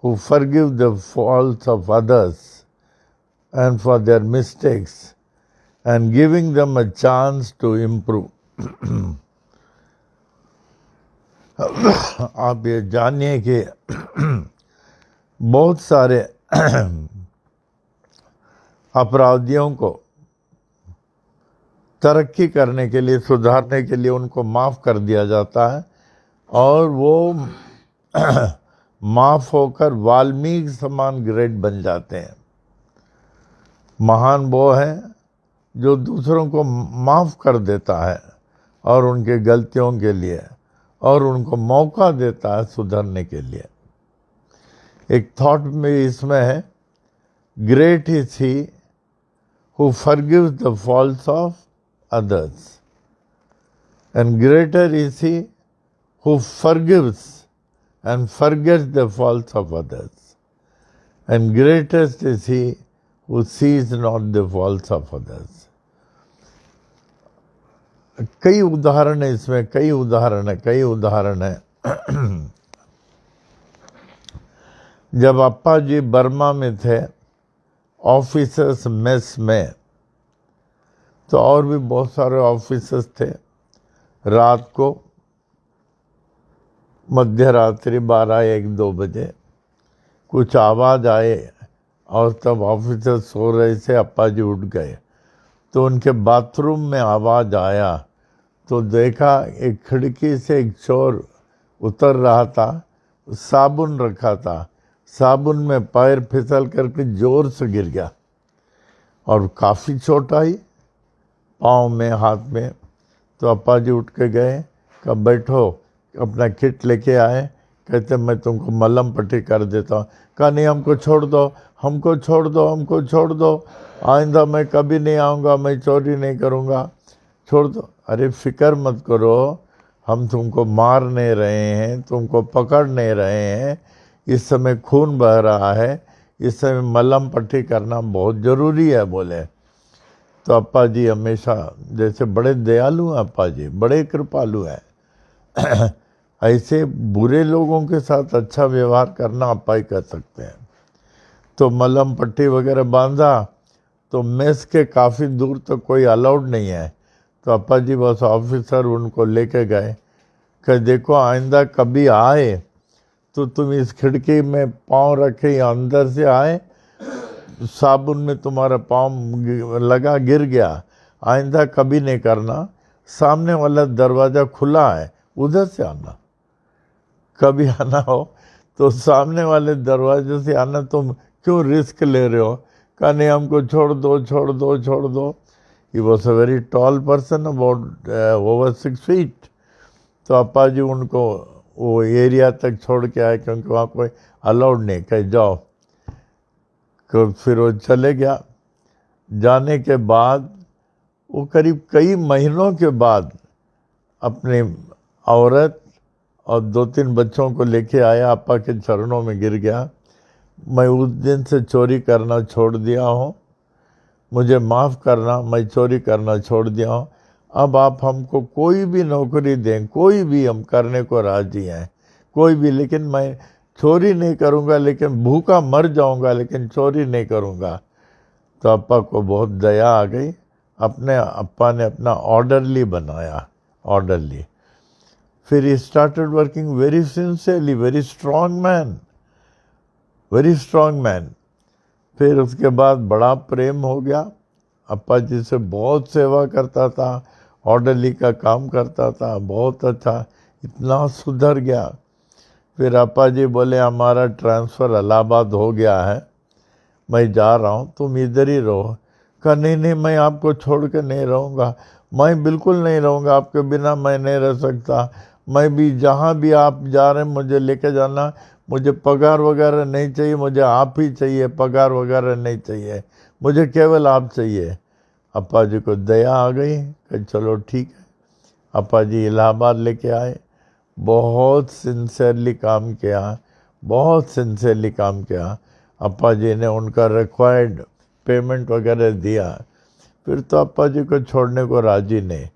who forgives the faults of others and for their mistakes and giving them a chance to improve. आप ये जानिए कि बहुत सारे अपराधियों को तरक्की करने के लिए, सुधारने के लिए उनको माफ़ कर दिया जाता है और वो माफ़ होकर वाल्मीकि समान ग्रेट बन जाते हैं। महान वो है जो दूसरों को माफ़ कर देता है और उनके गलतियों के लिए, और उनको मौका देता है सुधरने के लिए। एक थॉट में इसमें है, great is he who forgives the faults of others and greater is he who forgives and forgets the faults of others and greatest is he who seize not the faults of others. कई उदाहरण है इसमें, कई उदाहरण है। जब अप्पा जी बर्मा में थे ऑफिसर्स मेस में, तो और भी बहुत सारे ऑफिसर्स थे। रात को मध्य रात्रि 12-1-2 बजे कुछ आवाज़ आए और तब ऑफिसर सो रहे थे, अप्पा जी उठ गए तो उनके बाथरूम में आवाज़ आया तो देखा एक खिड़की से एक चोर उतर रहा था, साबुन रखा था, साबुन में पैर फिसल करके जोर से गिर गया और काफ़ी चोट आई पाँव में, हाथ में। तो अप्पा जी उठ के गए, कब बैठो, अपना किट लेके आए, कहते मैं तुमको मलहम पट्टी कर देता हूँ। कहा नहीं, हमको छोड़ दो, हमको छोड़ दो, हमको छोड़ दो, आइंदा मैं कभी नहीं आऊँगा, मैं चोरी नहीं करूँगा, छोड़ दो। अरे फिक्र मत करो, हम तुमको मार नहीं रहे हैं, तुमको पकड़ नहीं रहे हैं, इस समय खून बह रहा है, इस समय मलहम पट्टी करना बहुत ज़रूरी है बोले। तो अप्पा जी हमेशा जैसे बड़े दयालु हैं, अप्पा जी बड़े कृपालु हैं। ऐसे बुरे लोगों के साथ अच्छा व्यवहार करना अप्पा ही कर सकते हैं। तो मलहम पट्टी वगैरह बांधा तो मेस के काफ़ी दूर तक कोई अलाउड नहीं है। तो अप्पा जी बस ऑफिसर उनको लेके गए कि देखो आइंदा कभी आए तो तुम इस खिड़की में पाँव रखे या अंदर से आए, साबुन में तुम्हारा पाँव लगा, गिर गया, आइंदा कभी नहीं करना, सामने वाला दरवाज़ा खुला है उधर से आना, कभी आना हो तो सामने वाले दरवाजे से आना, तुम क्यों रिस्क ले रहे हो। कहा नहीं, हमको छोड़ दो, छोड़ दो, छोड़ दो। He was a very tall person, about over 6 feet. तो अप्पा जी उनको वो एरिया तक छोड़ के आए क्योंकि वहाँ कोई अलाउड नहीं, कहे जाओ। तो फिर वो चले गया। जाने के बाद वो करीब कई महीनों के बाद अपने औरत और 2-3 बच्चों को लेके आया, अप्पा के चरणों में गिर गया, मैं उस दिन से चोरी करना छोड़ दिया हूँ, मुझे माफ़ करना, मैं चोरी करना छोड़ दिया हूँ। अब आप हमको कोई भी नौकरी दें, कोई भी, हम करने को राजी हैं, कोई भी, लेकिन मैं चोरी नहीं करूँगा, लेकिन भूखा मर जाऊँगा लेकिन चोरी नहीं करूँगा। तो अप्पा को बहुत दया आ गई, अप्पा ने अपना ऑर्डरली बनाया, ऑर्डरली। फिर he started working very sincerely, very strong man, very strong man. फिर उसके बाद बड़ा प्रेम हो गया, अप्पा जी से बहुत सेवा करता था, ऑर्डरली का काम करता था, बहुत अच्छा, इतना सुधर गया। फिर अप्पा जी बोले हमारा ट्रांसफ़र इलाहाबाद हो गया है, मैं जा रहा हूँ, तुम इधर ही रहो। कहा नहीं नहीं, मैं आपको छोड़ के नहीं रहूँगा, मैं बिल्कुल नहीं रहूँगा, आपके बिना मैं नहीं रह सकता, मैं भी जहाँ भी आप जा रहे हैं मुझे लेके जाना, मुझे पगार वगैरह नहीं चाहिए, मुझे आप ही चाहिए, पगार वगैरह नहीं चाहिए, मुझे केवल आप चाहिए। अप्पा जी को दया आ गई कि चलो ठीक है। अप्पा जी इलाहाबाद लेके आए, बहुत सिंसियरली काम किया, बहुत सिंसियरली काम किया। अप्पा जी ने उनका रिक्वायर्ड पेमेंट वगैरह दिया। फिर तो अप्पा जी को छोड़ने को राजी नहीं।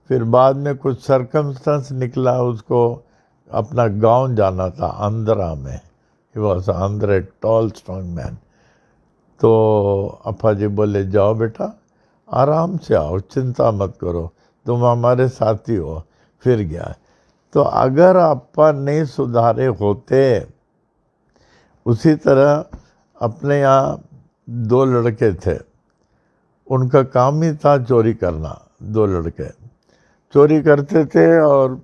फिर बाद में कुछ सरकमस्टेंस निकला, उसको अपना गांव जाना था, आंध्रा में। He was Andhra, tall strong man. तो अप्पा जी बोले जाओ बेटा, आराम से आओ, चिंता मत करो, तुम हमारे साथी हो। फिर गया। तो अगर अप्पा नहीं सुधारे होते, उसी तरह अपने यहाँ 2 लड़के थे, उनका काम ही था चोरी करना। 2 लड़के चोरी करते थे और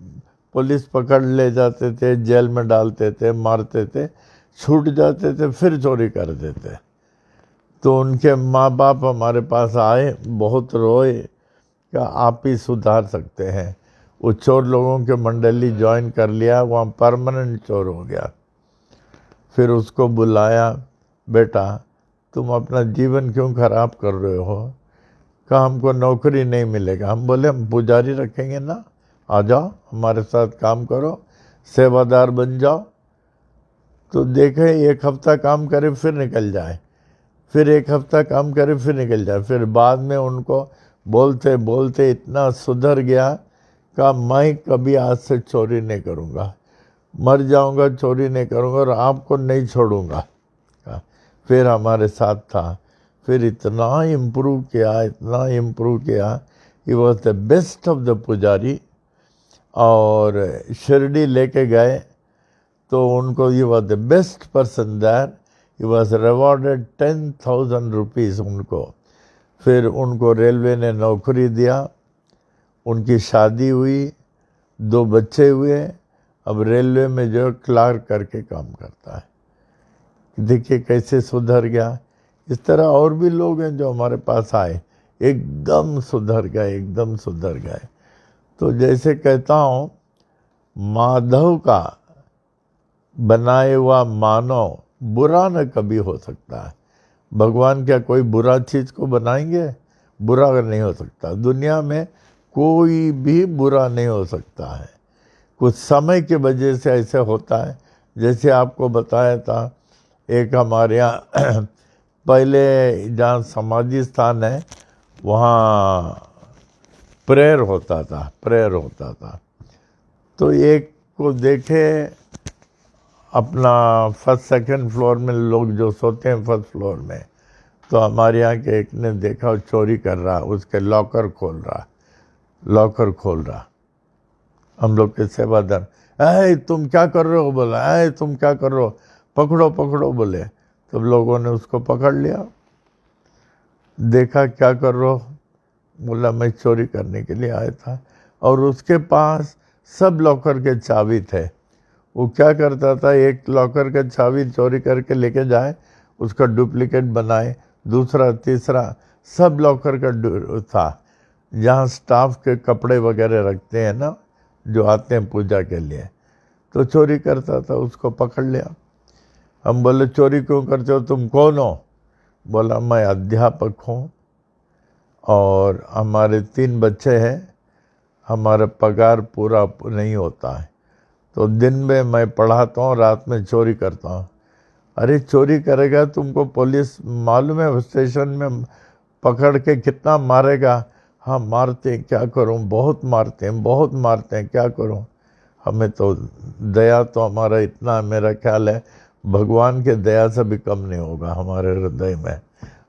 पुलिस पकड़ ले जाते थे, जेल में डालते थे, मारते थे, छूट जाते थे, फिर चोरी करते थे। तो उनके माँ बाप हमारे पास आए, बहुत रोए कि आप ही सुधार सकते हैं। वो चोर लोगों के मंडली ज्वाइन कर लिया, वहाँ परमानेंट चोर हो गया। फिर उसको बुलाया, बेटा तुम अपना जीवन क्यों खराब कर रहे हो। कहा हमको नौकरी नहीं मिलेगा। हम बोले हम पुजारी रखेंगे ना, आ जाओ हमारे साथ काम करो, सेवादार बन जाओ। तो देखे 1 हफ्ता काम करे फिर निकल जाए, फिर 1 हफ्ता काम करे फिर निकल जाए। फिर बाद में उनको बोलते बोलते इतना सुधर गया, कहा मैं कभी आज से चोरी नहीं करूँगा, मर जाऊँगा चोरी नहीं करूँगा और आपको नहीं छोड़ूँगा। फिर हमारे साथ था, फिर इतना इम्प्रूव किया, इतना इम्प्रूव किया। He was the best of the pujari. और शिरडी लेके गए तो उनको he was the best person there. He was rewarded 10,000 rupees उनको। फिर उनको रेलवे ने नौकरी दिया, उनकी शादी हुई, 2 बच्चे हुए। अब रेलवे में जो क्लार्क करके काम करता है। देखिए कैसे सुधर गया। इस तरह और भी लोग हैं जो हमारे पास आए, एकदम सुधर गए, एकदम सुधर गए। तो जैसे कहता हूँ, माधव का बनाए हुआ मानव बुरा न कभी हो सकता है। भगवान क्या कोई बुरा चीज़ को बनाएंगे? बुरा नहीं हो सकता। दुनिया में कोई भी बुरा नहीं हो सकता है। कुछ समय की वजह से ऐसे होता है। जैसे आपको बताया था, एक हमारे यहाँ पहले जहाँ समाधि स्थान है वहाँ प्रेयर होता था। तो एक को देखे, अपना फर्स्ट सेकंड फ्लोर में लोग जो सोते हैं फर्स्ट फ्लोर में, तो हमारे यहाँ के एक ने देखा चोरी कर रहा, उसके लॉकर खोल रहा। हम लोग के सेवादार, ऐ तुम क्या कर रहे हो? बोला, ऐ तुम क्या कर रहे हो? पकड़ो बोले। तो लोगों ने उसको पकड़ लिया। देखा क्या कर रहे हो? बोला मैं चोरी करने के लिए आया था। और उसके पास सब लॉकर के चाबी थे। वो क्या करता था, एक लॉकर का चाबी चोरी करके लेके जाए, उसका डुप्लीकेट बनाए, दूसरा तीसरा, सब लॉकर का था। जहाँ स्टाफ के कपड़े वगैरह रखते हैं ना, जो आते हैं पूजा के लिए, तो चोरी करता था। उसको पकड़ लिया। हम बोले चोरी क्यों करते हो, तुम कौन हो? बोला मैं अध्यापक हूँ और हमारे 3 बच्चे हैं, हमारा पगार पूरा नहीं होता है, तो दिन में मैं पढ़ाता हूँ, रात में चोरी करता हूँ। अरे चोरी करेगा, तुमको पुलिस मालूम है स्टेशन में पकड़ के कितना मारेगा? हाँ मारते हैं, क्या करूँ, बहुत मारते हैं, क्या करूँ? हमें तो दया तो हमारा इतना, मेरा ख्याल है भगवान के दया से भी कम नहीं होगा हमारे हृदय में।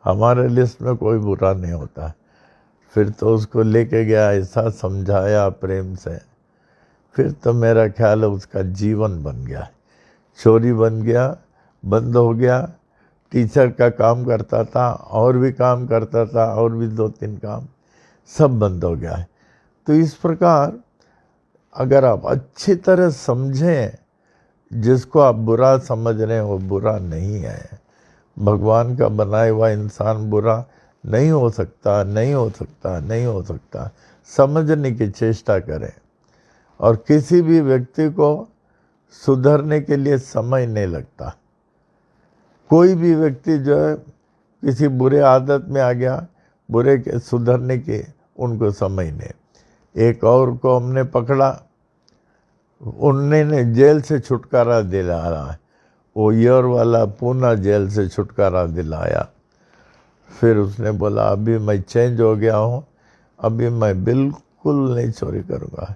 हमारे लिस्ट में कोई बुरा नहीं होता। फिर तो उसको लेके गया, ऐसा समझाया प्रेम से, फिर तो मेरा ख्याल है उसका जीवन बन गया। चोरी बन गया, बंद हो गया। टीचर का काम करता था, और भी काम करता था, और भी 2-3 काम, सब बंद हो गया है। तो इस प्रकार अगर आप अच्छी तरह समझें, जिसको आप बुरा समझ रहे हैं वो बुरा नहीं है। भगवान का बनाया हुआ इंसान बुरा नहीं हो सकता। समझने की चेष्टा करें। और किसी भी व्यक्ति को सुधरने के लिए समय नहीं लगता। कोई भी व्यक्ति जो है किसी बुरे आदत में आ गया, बुरे के सुधरने के उनको समय नहीं। एक और को हमने पकड़ा, उन्होंने जेल से छुटकारा दिलाया, वो ईयर वाला पूना जेल से छुटकारा दिलाया। फिर उसने बोला अभी मैं चेंज हो गया हूँ, अभी मैं बिल्कुल नहीं चोरी करूँगा।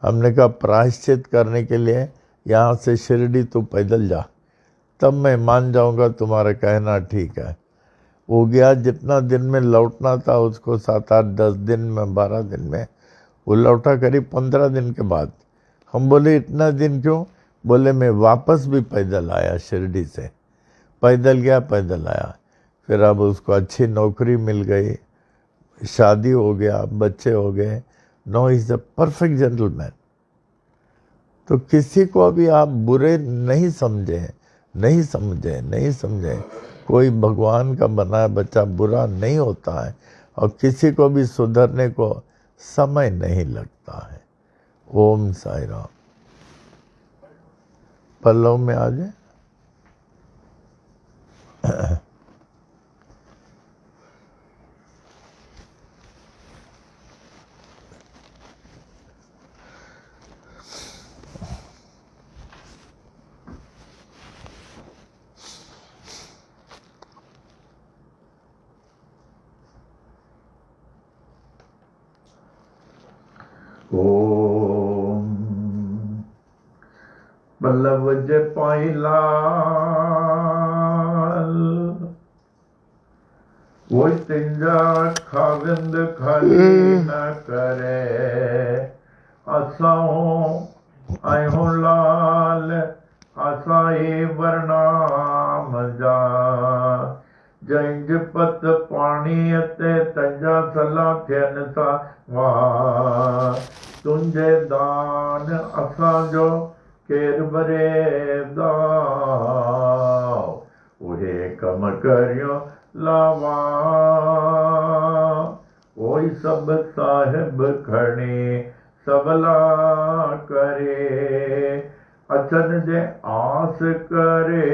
हमने कहा प्रायश्चित करने के लिए यहाँ से शिरडी तू पैदल जा, तब मैं मान जाऊँगा तुम्हारा कहना ठीक है। वो गया, जितना दिन में लौटना था उसको 7-8 10 दिन में 12 दिन में वो लौटा, करीब 15 दिन के बाद। हम बोले इतना दिन क्यों? बोले मैं वापस भी पैदल आया, शिरडी से पैदल गया, पैदल आया। फिर अब उसको अच्छी नौकरी मिल गई, शादी हो गया, बच्चे हो गए। No, is the perfect gentleman. तो किसी को भी आप बुरे नहीं समझें। कोई भगवान का बनाया बच्चा बुरा नहीं होता है, और किसी को भी सुधरने को समय नहीं लगता है। ओम साई राम। पल्लव में आ जाए।
ओम बल्लभ जपाई लाल, वो तिंजा खाविंद खाली न करे, असाओ आयो लाल, असाई वर्णाम जा
निज पत पाणी ते तंजा सला थियन सा वाह तुंहिंजे दान असांजो केर बरेदा उहे कम करियो लावा ओई सब साहिब खणी सबला करे अचन जे आस करे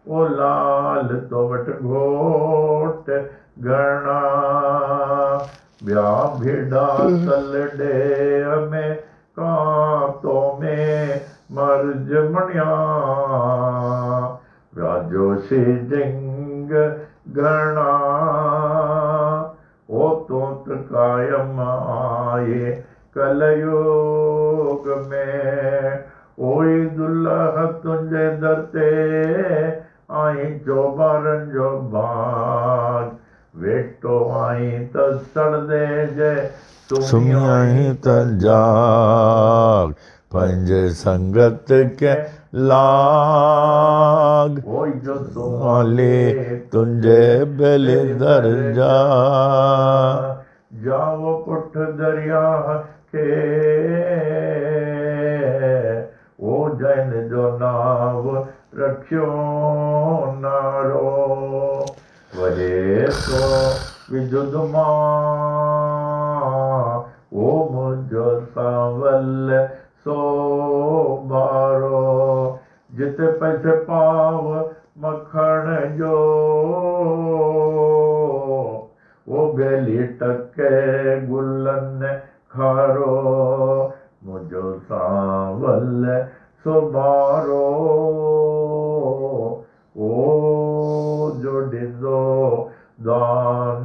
ओ लाल तो वट घोट घणा ॿिया भेड़ा तलडे में कांतो में मर्ज मणिया राजोशी जंग घणा ओ तोत कायम आए कलयुग में ओई दुल्ह तुंहिंजे दर ते आई चोबारनि जो बाग वेठो आई त सड़दे जे सुम्ही त जाग पंहिंजे संगत के लाग ओई जो सुमाले तुंहिंजे बेले दर जा जाओ पुठ दरिया के ओ जैन जो नाव रखियो नारो वहे तो विजुद मां ओ मुझो सावल सो बारो जिते पैसे पाव मखण जो ओ बेली टके गुलन खारो मुझो सावल सुबारो ओ जो डिजो दान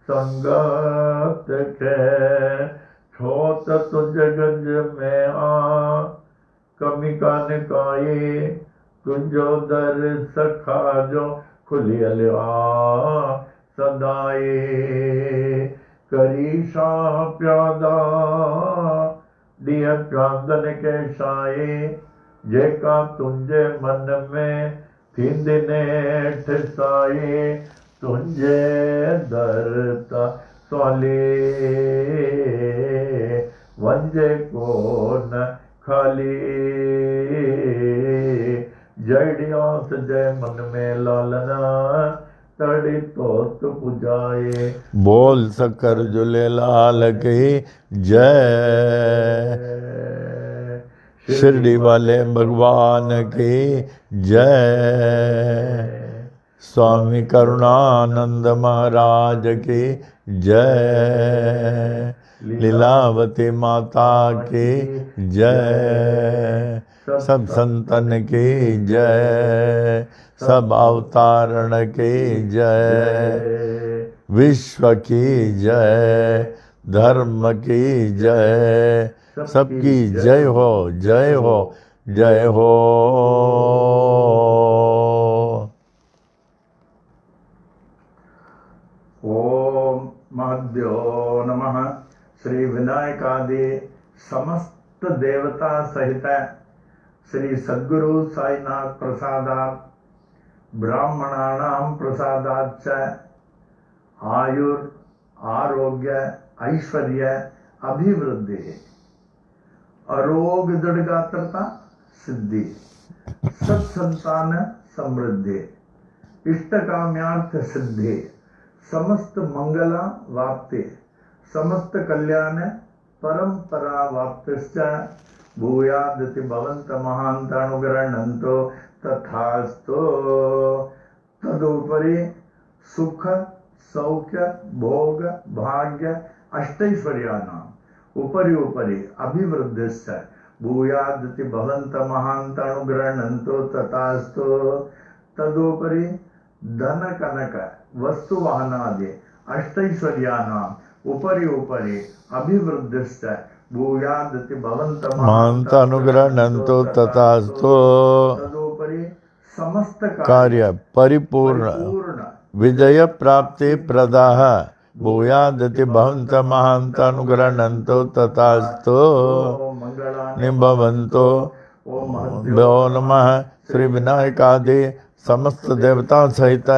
संगत के छो त तुझे गंज में आ कमी कान काई तुझो दर सखा जो खुलियल आ सदाई करी शाह प्यादा दिय प्यादन के शाही जेका तुंहिंजे मन में थींदी नेठ साई तुंहिंजे दर ता सवाली वंजे कोन खाली जहिड़ी आस जय मन में लालना तड़ी तोत पुजाए बोल सकर झूलेलाल की जय शिरडी वाले भगवान की जय स्वामी करुणानंद महाराज की जय लीलावती माता की जय सब संतन की जय सब अवतारण की जय विश्व की जय धर्म की जय सबकी जय हो जय हो जय हो।
ओम महद्यो नमः। श्री विनायकादि समस्त देवता सहित श्री सद्गुरु साईनाथ प्रसादात् ब्राह्मणानां प्रसादाच्च आयुर आरोग्य ऐश्वर्य अभिवृद्धि अरोग दृढ़गात्रता सिद्धि सत्संतान समृद्धि इष्टकाम्यार्थ सिद्धि समस्त मंगला वाप्ति समस्त कल्याण परंपरा वाप्तिश्च भूयादिति भवन्त महान्तानुग्रहणन्तो तथास्तु। तदुपरि सुख सौख्य भोग भाग्य अष्टैश्वर्याणाम् उपरि उपरि अभिवृद्धिश्च भूयादिति भवन्त महान्तानुग्रहणन्तो तथास्तु। तदुपरि धन कनक वस्तु वाहनादि अष्टैश्वर्याणाम् उपरि उपरि अभिवृद्धिश्च भूयादिति भवन्त
महान्तानुग्रहणन्तो तथास्तु।
तदुपरि समस्त
कार्य परिपूर्ण विजय प्राप्ति प्रदाः भूयादिति भवन्त महान्तानुग्रहणन्तो तथास्तु। निभवन्तो। भ्यो नमः। श्री विनायकादि समस्त देवता सहित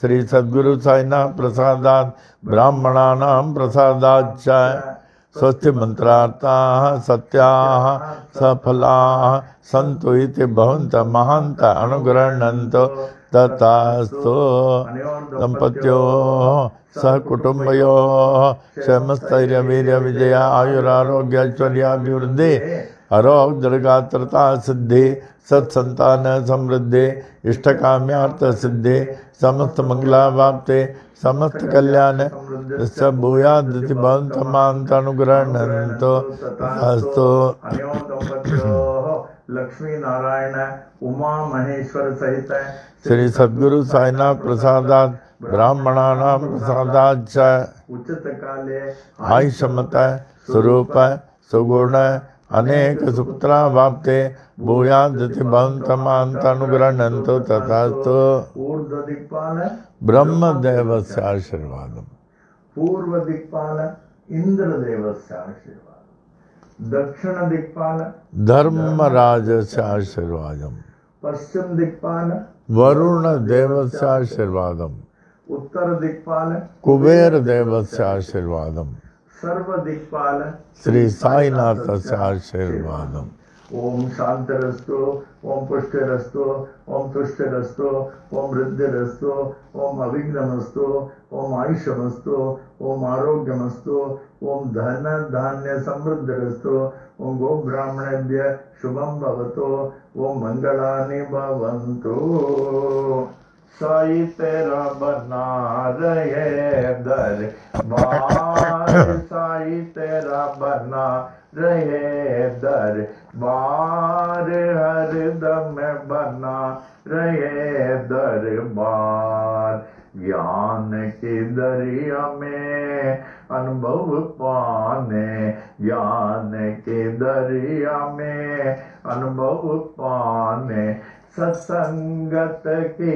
श्री सद्गुरु साईनाथ प्रसादात् ब्राह्मणानां प्रसादाच्च स्वस्ति मंत्रार्थाः सत्याः सफलाः सन्तु इति भवन्तः महान्तः अनुगृह्णन्तु तथास्तु। दम्पत्योः सह कुटुम्बयोः क्षेमस्थैर्यवीर्य विजय आयुरारोग्य ऐश्वर्याभिवृद्धि आरोग्यदीर्घात्रता सिद्धि सत्संतान समृद्धि इष्टकाम्यार्थ सिद्धि समस्त मंगलावाप्ते समस्त कल्याण सब भूयादिति भवन्तमान्तनुग्रहणन्तु तथास्तु।
लक्ष्मी नारायण उमा महेश्वर सहित
श्री सद्गुरु साईनाथ प्रसादात् ब्राह्मणानां प्रसादाच्च
उचित काले
आयुष्मत स्वरूप सुगुण अनेक सुपुत्रावाप्ते भूयादिति भवन्तमान्तनुग्रहणन्तु तथास्तु।
ऊर्ध्व दिक्पाल
ब्रह्मदेवस्य आशीर्वादम्।
पूर्व दिक्पाल इंद्रदेवस्य आशीर्वाद। दक्षिण दिक्पाल
धर्मराजस्य आशीर्वादम्।
पश्चिम दिक्पाल
वरुणदेवस्य आशीर्वादम्।
उत्तर दिक्पाल
कुबेरदेवस्य आशीर्वादम्।
सर्व दिक्पाल
श्री साईनाथस्य आशीर्वादम्।
ओम शांतिरस्तु, ओम पुष्टिरस्तु, ओम तुष्टिरस्तु, ओम वृद्धिरस्तु, ओम अविघ्नमस्तु, ओम आयुष्यमस्तु, ओम आरोग्यमस्तु, ओम धन धान्य समृद्धिरस्तु, ओम गो ब्राह्मणेभ्य शुभम भवतु, ओम मंगलानि भवन्तु। साई तेरा बना रहे दरबार, साई तेरा बना रहे दरबार, हरदम बना रहे दरबार। ज्ञान की दरिया में अनुभव पाने, ज्ञान के दरिया में अनुभव पाने, सत्संगत के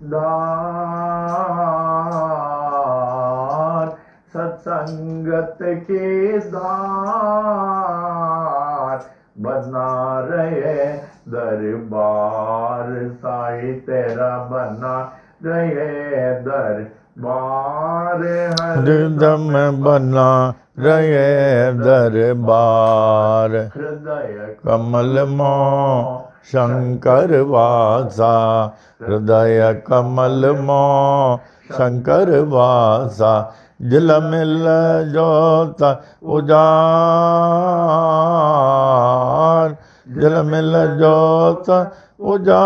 धार, सत्संगत के धार बना रहे दरबार, साई तेरा बना रहे दरबार,
हरदम बना रहे दरबार।
हृदय
कमल मों शंकर वासा, हृदय कमल मों शंकर वासा, जिल मिल जोत उजार, जिल मिल जोत उजार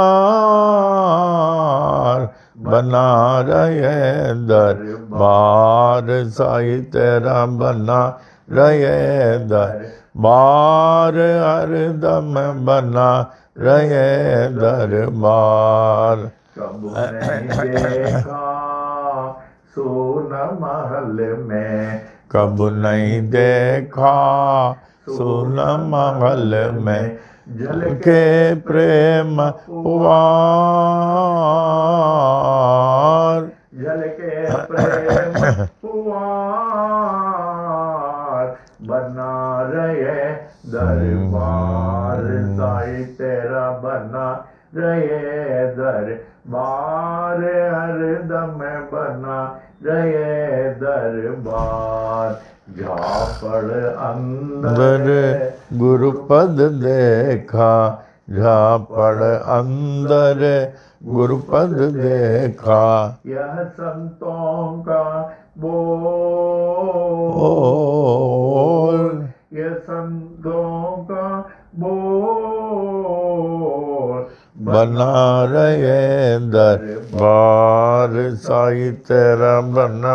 बना रहे दरबार, साई तेरा बना रहे दरबार, हरदम बना रहे दरबार।
कब नहीं देखा सोन महल में,
कब नहीं देखा सोन महल में, झलके प्रेम पुआर,
झलके प्रेम पुआर बना रहे दरबार, साई तेरा बना रहे दरबार, हरदम बना रहे दरबार। झापड़ अंदर
गुरुपद देखा, झापड़ अंदर गुरुपद देखा,
यह संतों का बोल, यह संतों का बोल
बना रहे दरबार, साई तेरा बना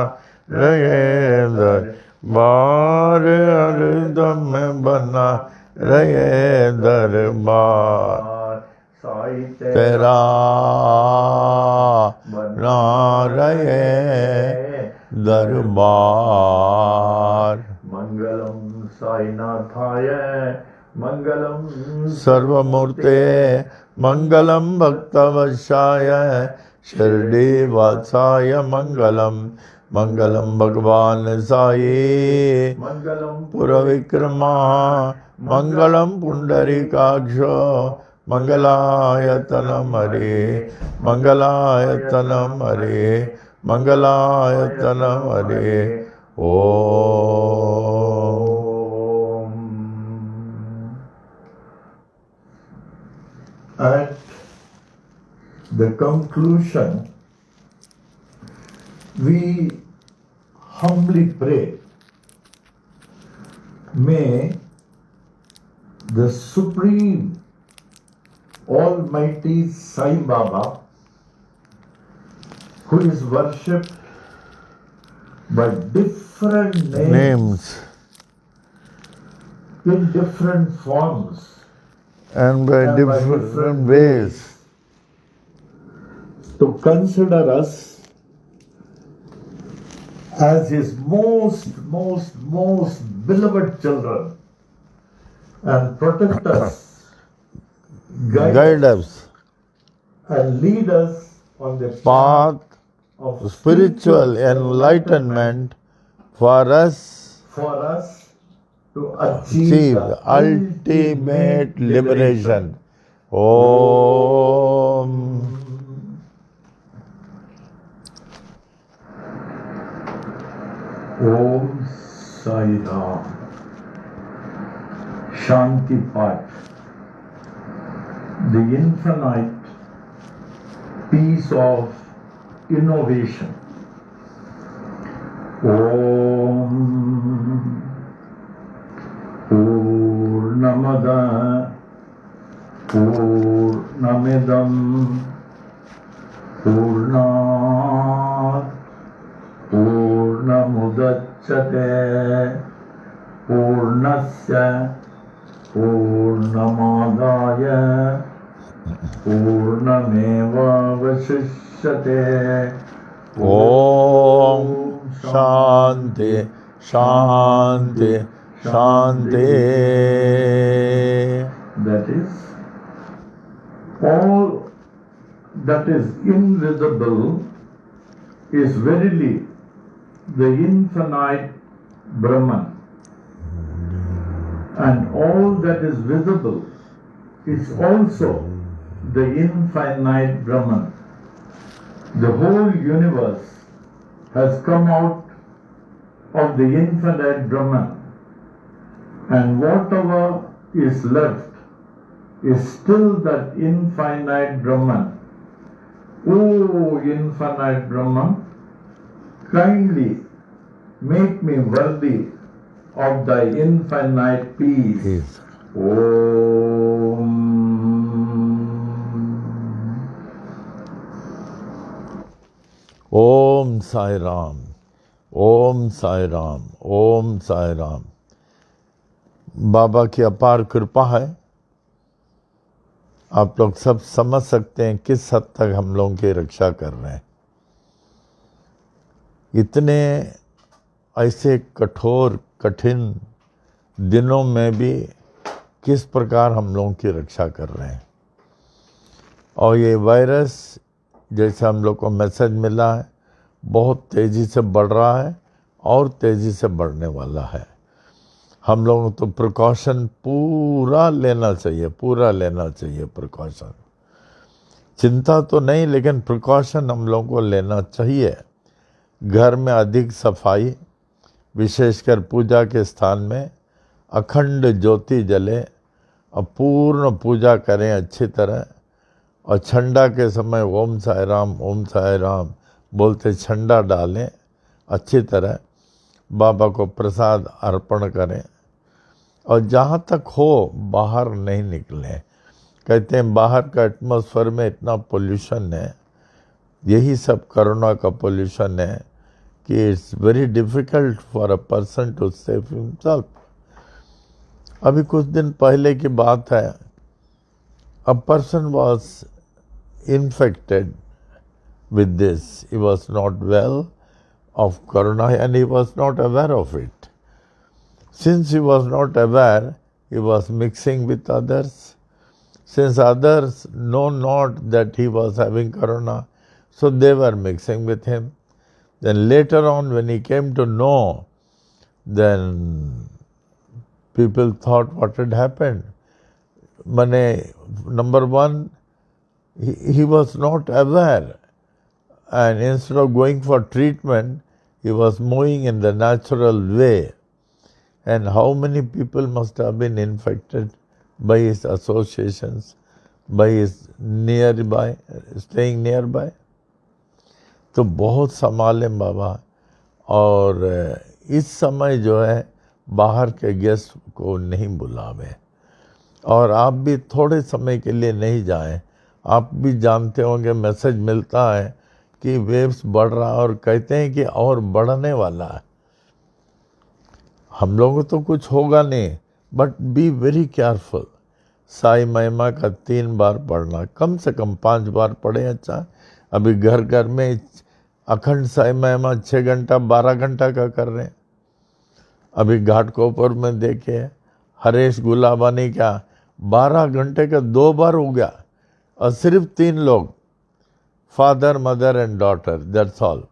रहे दरबार, हरदम बना रहे दरबार।
साई
तेरा बना रहे दरबार।
मंगलम साईनाथाय मंगलम
सर्वमूर्ते मंगलम भक्तवशाय शिरडी वासाय मंगलम, मंगलम भगवान साई
मंगलम
पुरविक्रमा, मंगलम पुंडरीकाक्ष मंगलायतनम हरे मंगलायतनम हरे मंगलायतनम हरे ओम।
At the conclusion, we humbly pray, may the Supreme Almighty Sai Baba, who is worshipped by different names in different forms
and by
and by
different ways,
to consider us as his most beloved children and protect us,
guide us
and lead us on the
path
of
spiritual enlightenment for us
to achieve
achieve
the
ultimate liberation. Om.
Om Sai Ram. Shanti Path. The infinite peace of innovation. Om Purnamada Purnamidam Purnat Purnamudachyate Purnasya Purnamadaya Purnamevavashishyate.
Om Shanti Shanti Shanti.
That is, all that is invisible is verily the infinite Brahman, and all that is visible is also the infinite Brahman. The whole universe has come out of the infinite Brahman, and whatever is left is still that infinite Brahman. O infinite Brahman, kindly make me worthy of thy infinite peace.
Peace.
Om.
Om Sai Ram. Om Sai Ram. Om Sai Ram. बाबा की अपार कृपा है। आप लोग सब समझ सकते हैं किस हद तक हम लोगों की रक्षा कर रहे हैं। इतने ऐसे कठोर कठिन दिनों में भी किस प्रकार हम लोगों की रक्षा कर रहे हैं। और ये वायरस जैसे हम लोग को मैसेज मिला है बहुत तेज़ी से बढ़ रहा है और तेज़ी से बढ़ने वाला है। हम लोगों को तो प्रिकॉशन पूरा लेना चाहिए प्रिकॉशन। चिंता तो नहीं लेकिन प्रिकॉशन हम लोगों को लेना चाहिए। घर में अधिक सफाई, विशेषकर पूजा के स्थान में अखंड ज्योति जले और पूर्ण पूजा करें अच्छी तरह। और छंडा के समय ओम साई राम बोलते छंडा डालें अच्छी तरह। बाबा को प्रसाद अर्पण करें और जहाँ तक हो बाहर नहीं निकलें। कहते हैं बाहर का एटमॉस्फेयर में इतना पोल्यूशन है, यही सब कोरोना का पोल्यूशन है कि it's very difficult for a person to save himself. अभी कुछ दिन पहले की बात है, a person was infected with this. He was not well of corona and he was not aware of it. Since he was not aware, he was mixing with others. Since others know not that he was having corona, so they were mixing with him. Then later on when he came to know, then people thought what had happened. माने number one, he was not aware, and instead of going for treatment, he was moving in the natural way. And how many people must have been infected by his associations, by his nearby, staying nearby? तो बहुत संभाले बाबा, और इस समय जो है बाहर के गेस्ट को नहीं बुलावे, और आप भी थोड़े समय के लिए नहीं जाएं। आप भी जानते होंगे मैसेज मिलता है कि वेव्स बढ़ रहा है, और कहते हैं कि और बढ़ने वाला है। हम लोगों तो कुछ होगा नहीं, but B very careful. Sai महिमा का 3 बार पढ़ना, कम से कम 5 बार पढ़े। अच्छा, अभी घर घर में अखंड साई महिमा 6 घंटा 12 घंटा का कर रहे हैं। अभी घाटकोपर में देखे हरेश गुलाबानी का 12 घंटे का 2 बार हो गया, और सिर्फ 3 लोग, father mother and daughter, that's all.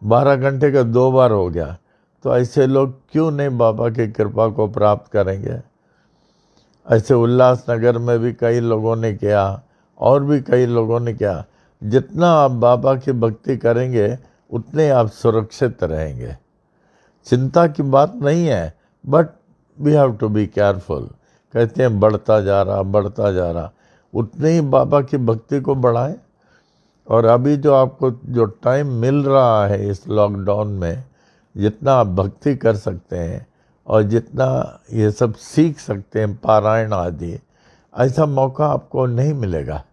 12 घंटे का 2 बार हो गया। तो ऐसे लोग क्यों नहीं बाबा की कृपा को प्राप्त करेंगे? ऐसे उल्लासनगर में भी कई लोगों ने किया, और भी कई लोगों ने किया। जितना आप बाबा की भक्ति करेंगे उतने आप सुरक्षित रहेंगे। चिंता की बात नहीं है, but we have to be careful. कहते हैं बढ़ता जा रहा, उतने ही बाबा की भक्ति को बढ़ाएं। और अभी जो आपको जो टाइम मिल रहा है इस लॉकडाउन में, जितना आप भक्ति कर सकते हैं और जितना ये सब सीख सकते हैं, पारायण आदि, ऐसा मौका आपको नहीं मिलेगा।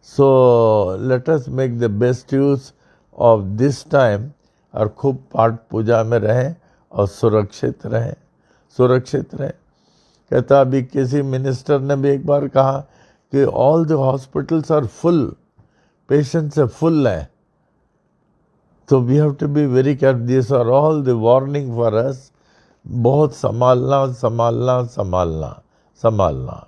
So let us make the best use of this time, और खूब पाठ पूजा में रहें और सुरक्षित रहें। कहता अभी किसी मिनिस्टर ने भी एक बार कहा कि all the hospitals are full, patients से फुल है। तो we have to be very careful. This are all the warning for us. बहुत संभालना।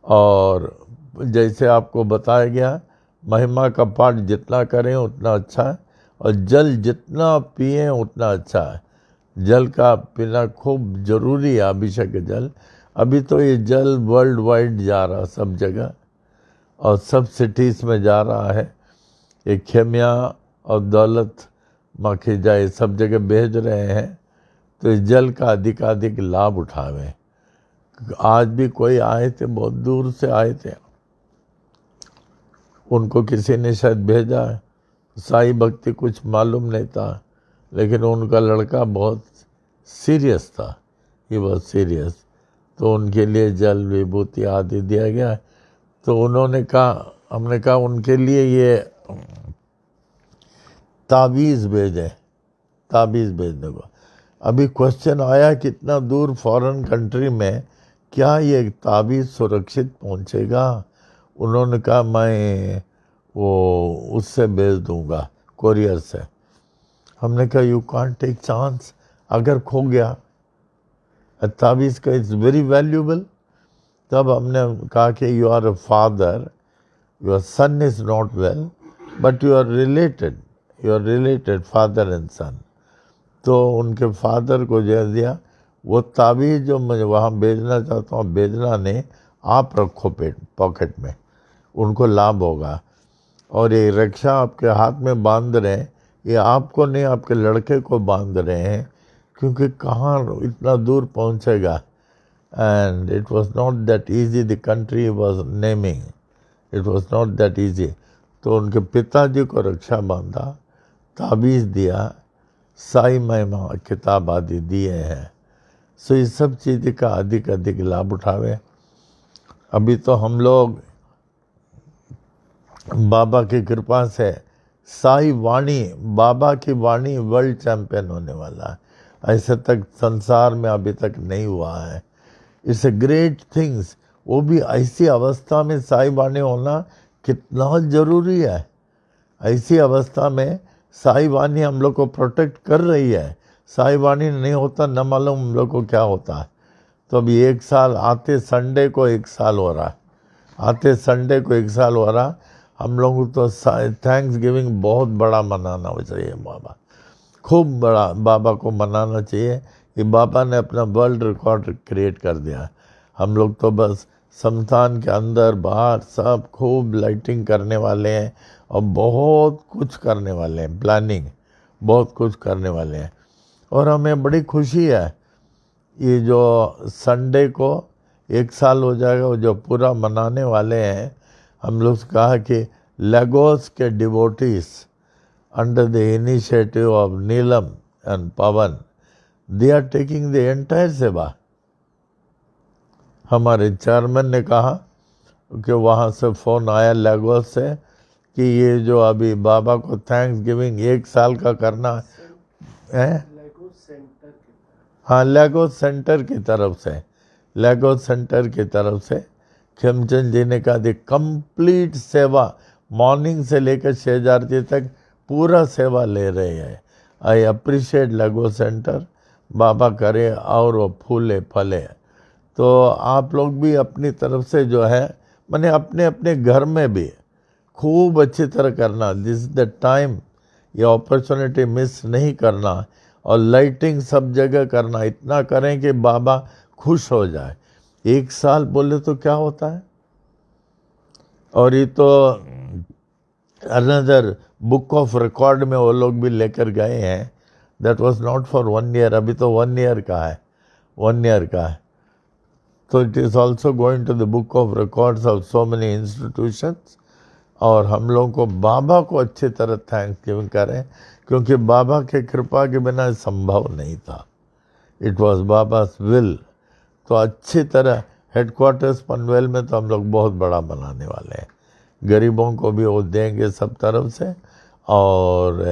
और जैसे आपको बताया गया, महिमा का पाठ जितना करें उतना अच्छा है, और जल जितना पिएं उतना अच्छा है। जल का पीना खूब जरूरी है, अभिषेक जल। अभी तो ये जल वर्ल्ड वाइड जा रहा सब जगह, और सब सिटीज़ में जा रहा है। ये खेमिया और दौलत माखीजा ये सब जगह भेज रहे हैं। तो इस जल का अधिकाधिक लाभ उठावें। आज भी कोई आए थे, बहुत दूर से आए थे, उनको किसी ने शायद भेजा है। साई भक्ति कुछ मालूम नहीं था, लेकिन उनका लड़का बहुत सीरियस था, ही बहुत सीरियस। तो उनके लिए जल विभूति आदि दिया गया। तो उन्होंने कहा, हमने कहा उनके लिए ये ताबीज़ भेजने को। अभी क्वेश्चन आया कितना दूर फॉरेन कंट्री में क्या ये ताबीज़ सुरक्षित पहुंचेगा? उन्होंने कहा मैं वो उससे भेज दूंगा, कोरियर से। हमने कहा यू कांट टेक चांस, अगर खो गया ताबीज़ का इट्स वेरी वैल्यूबल। तब हमने कहा कि you are a father, your son is not well, but you are related father and son. तो उनके फादर को दे दिया। वो ताबीज़ जो मैं वहाँ भेजना चाहता हूँ भेजना नहीं, आप रखो पॉकेट में, उनको लाभ होगा। और ये रक्षा आपके हाथ में बांध रहे हैं, ये आपको नहीं आपके लड़के को बांध रहे हैं, क्योंकि कहाँ इतना दूर पहुँचेगा। And it was not that easy, the country was naming, it was not that easy. तो उनके पिताजी को रक्षा बांधा, ताबीज़ दिया, साई महिमा किताब आदि दिए हैं। सो इस सब चीज़ का अधिक लाभ उठावे। अभी तो हम लोग बाबा की कृपा से साई वाणी, बाबा की वाणी वर्ल्ड चैंपियन होने वाला है। ऐसे तक संसार में अभी तक नहीं हुआ है। It's a great things. वो भी ऐसी अवस्था में साई वाणी होना कितना ज़रूरी है। ऐसी अवस्था में साई वाणी हम लोग को प्रोटेक्ट कर रही है। साई वाणी नहीं होता न मालूम हम लोग को क्या होता है। तो अभी 1 साल, आते संडे को 1 साल हो रहा है। हम लोग तो थैंक्स गिविंग बहुत बड़ा मनाना चाहिए। बाबा खूब बड़ा बाबा को मनाना चाहिए कि बाबा ने अपना वर्ल्ड रिकॉर्ड क्रिएट कर दिया। हम लोग तो बस शमशान के अंदर बाहर सब खूब लाइटिंग करने वाले हैं और बहुत कुछ करने वाले हैं, प्लानिंग बहुत कुछ करने वाले हैं। और हमें बड़ी खुशी है, ये जो संडे को 1 साल हो जाएगा वो जो पूरा मनाने वाले हैं। हम लोग से कहा कि लेगोस के devotees under the initiative of Neelam and Pawan, they are taking the entire seva. हमारे चेयरमैन ने कहा कि वहाँ से फ़ोन आया लेगोस से कि ये जो अभी बाबा को थैंक्स गिविंग 1 साल का करना है, हाँ लेगोस सेंटर की तरफ से, लेगोस सेंटर की तरफ से खेमचंद जी ने कहा दी कंप्लीट सेवा, मॉर्निंग से लेकर शेजारती तक पूरा सेवा ले रहे हैं। आई अप्रिशिएट लेगोस सेंटर, बाबा करे और वो फूले फले। तो आप लोग भी अपनी तरफ से जो है मैंने अपने अपने घर में भी खूब अच्छी तरह करना, दिस इज द टाइम, ये अपॉर्चुनिटी मिस नहीं करना। और लाइटिंग सब जगह करना, इतना करें कि बाबा खुश हो जाए। 1 साल बोले तो क्या होता है। और ये तो अनदर बुक ऑफ रिकॉर्ड में वो लोग भी लेकर गए हैं। That was not for 1 year, अभी तो 1 ईयर का है, 1 ईयर का है। तो it is also going to the book of records of so many institutions. और हम लोगों को बाबा को अच्छी तरह थैंक्स गिविंग करें, क्योंकि बाबा के कृपा के बिना संभव नहीं था। It was Baba's will. तो अच्छी तरह हेडक्वार्टर्स पनवेल में तो हम लोग बहुत बड़ा बनाने वाले हैं, गरीबों को भी वो देंगे सब तरफ से। और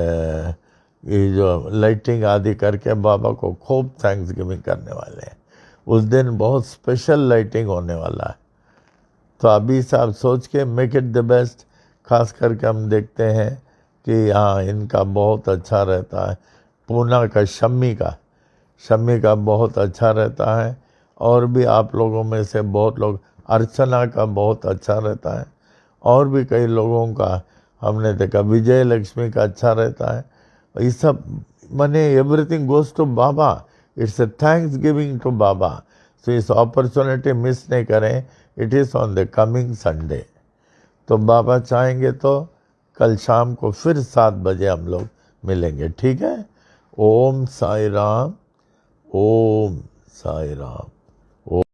ये जो लाइटिंग आदि करके बाबा को खूब थैंक्स गिविंग करने वाले हैं। उस दिन बहुत स्पेशल लाइटिंग होने वाला है। तो अभी से आप सोच के मेक इट द बेस्ट। खास करके हम देखते हैं कि यहाँ इनका बहुत अच्छा रहता है, पूना का शम्मी का बहुत अच्छा रहता है। और भी आप लोगों में से बहुत लोग, अर्चना का बहुत अच्छा रहता है। और भी कई लोगों का हमने देखा, विजय लक्ष्मी का अच्छा रहता है। ये सब माने everything goes to Baba, it's a thanks giving to Baba. तो इस अपॉर्चुनिटी मिस नहीं करें, it is on the coming Sunday. तो बाबा चाहेंगे तो कल शाम को फिर 7 बजे हम लोग मिलेंगे, ठीक है। ओम साई राम, ओम साई राम।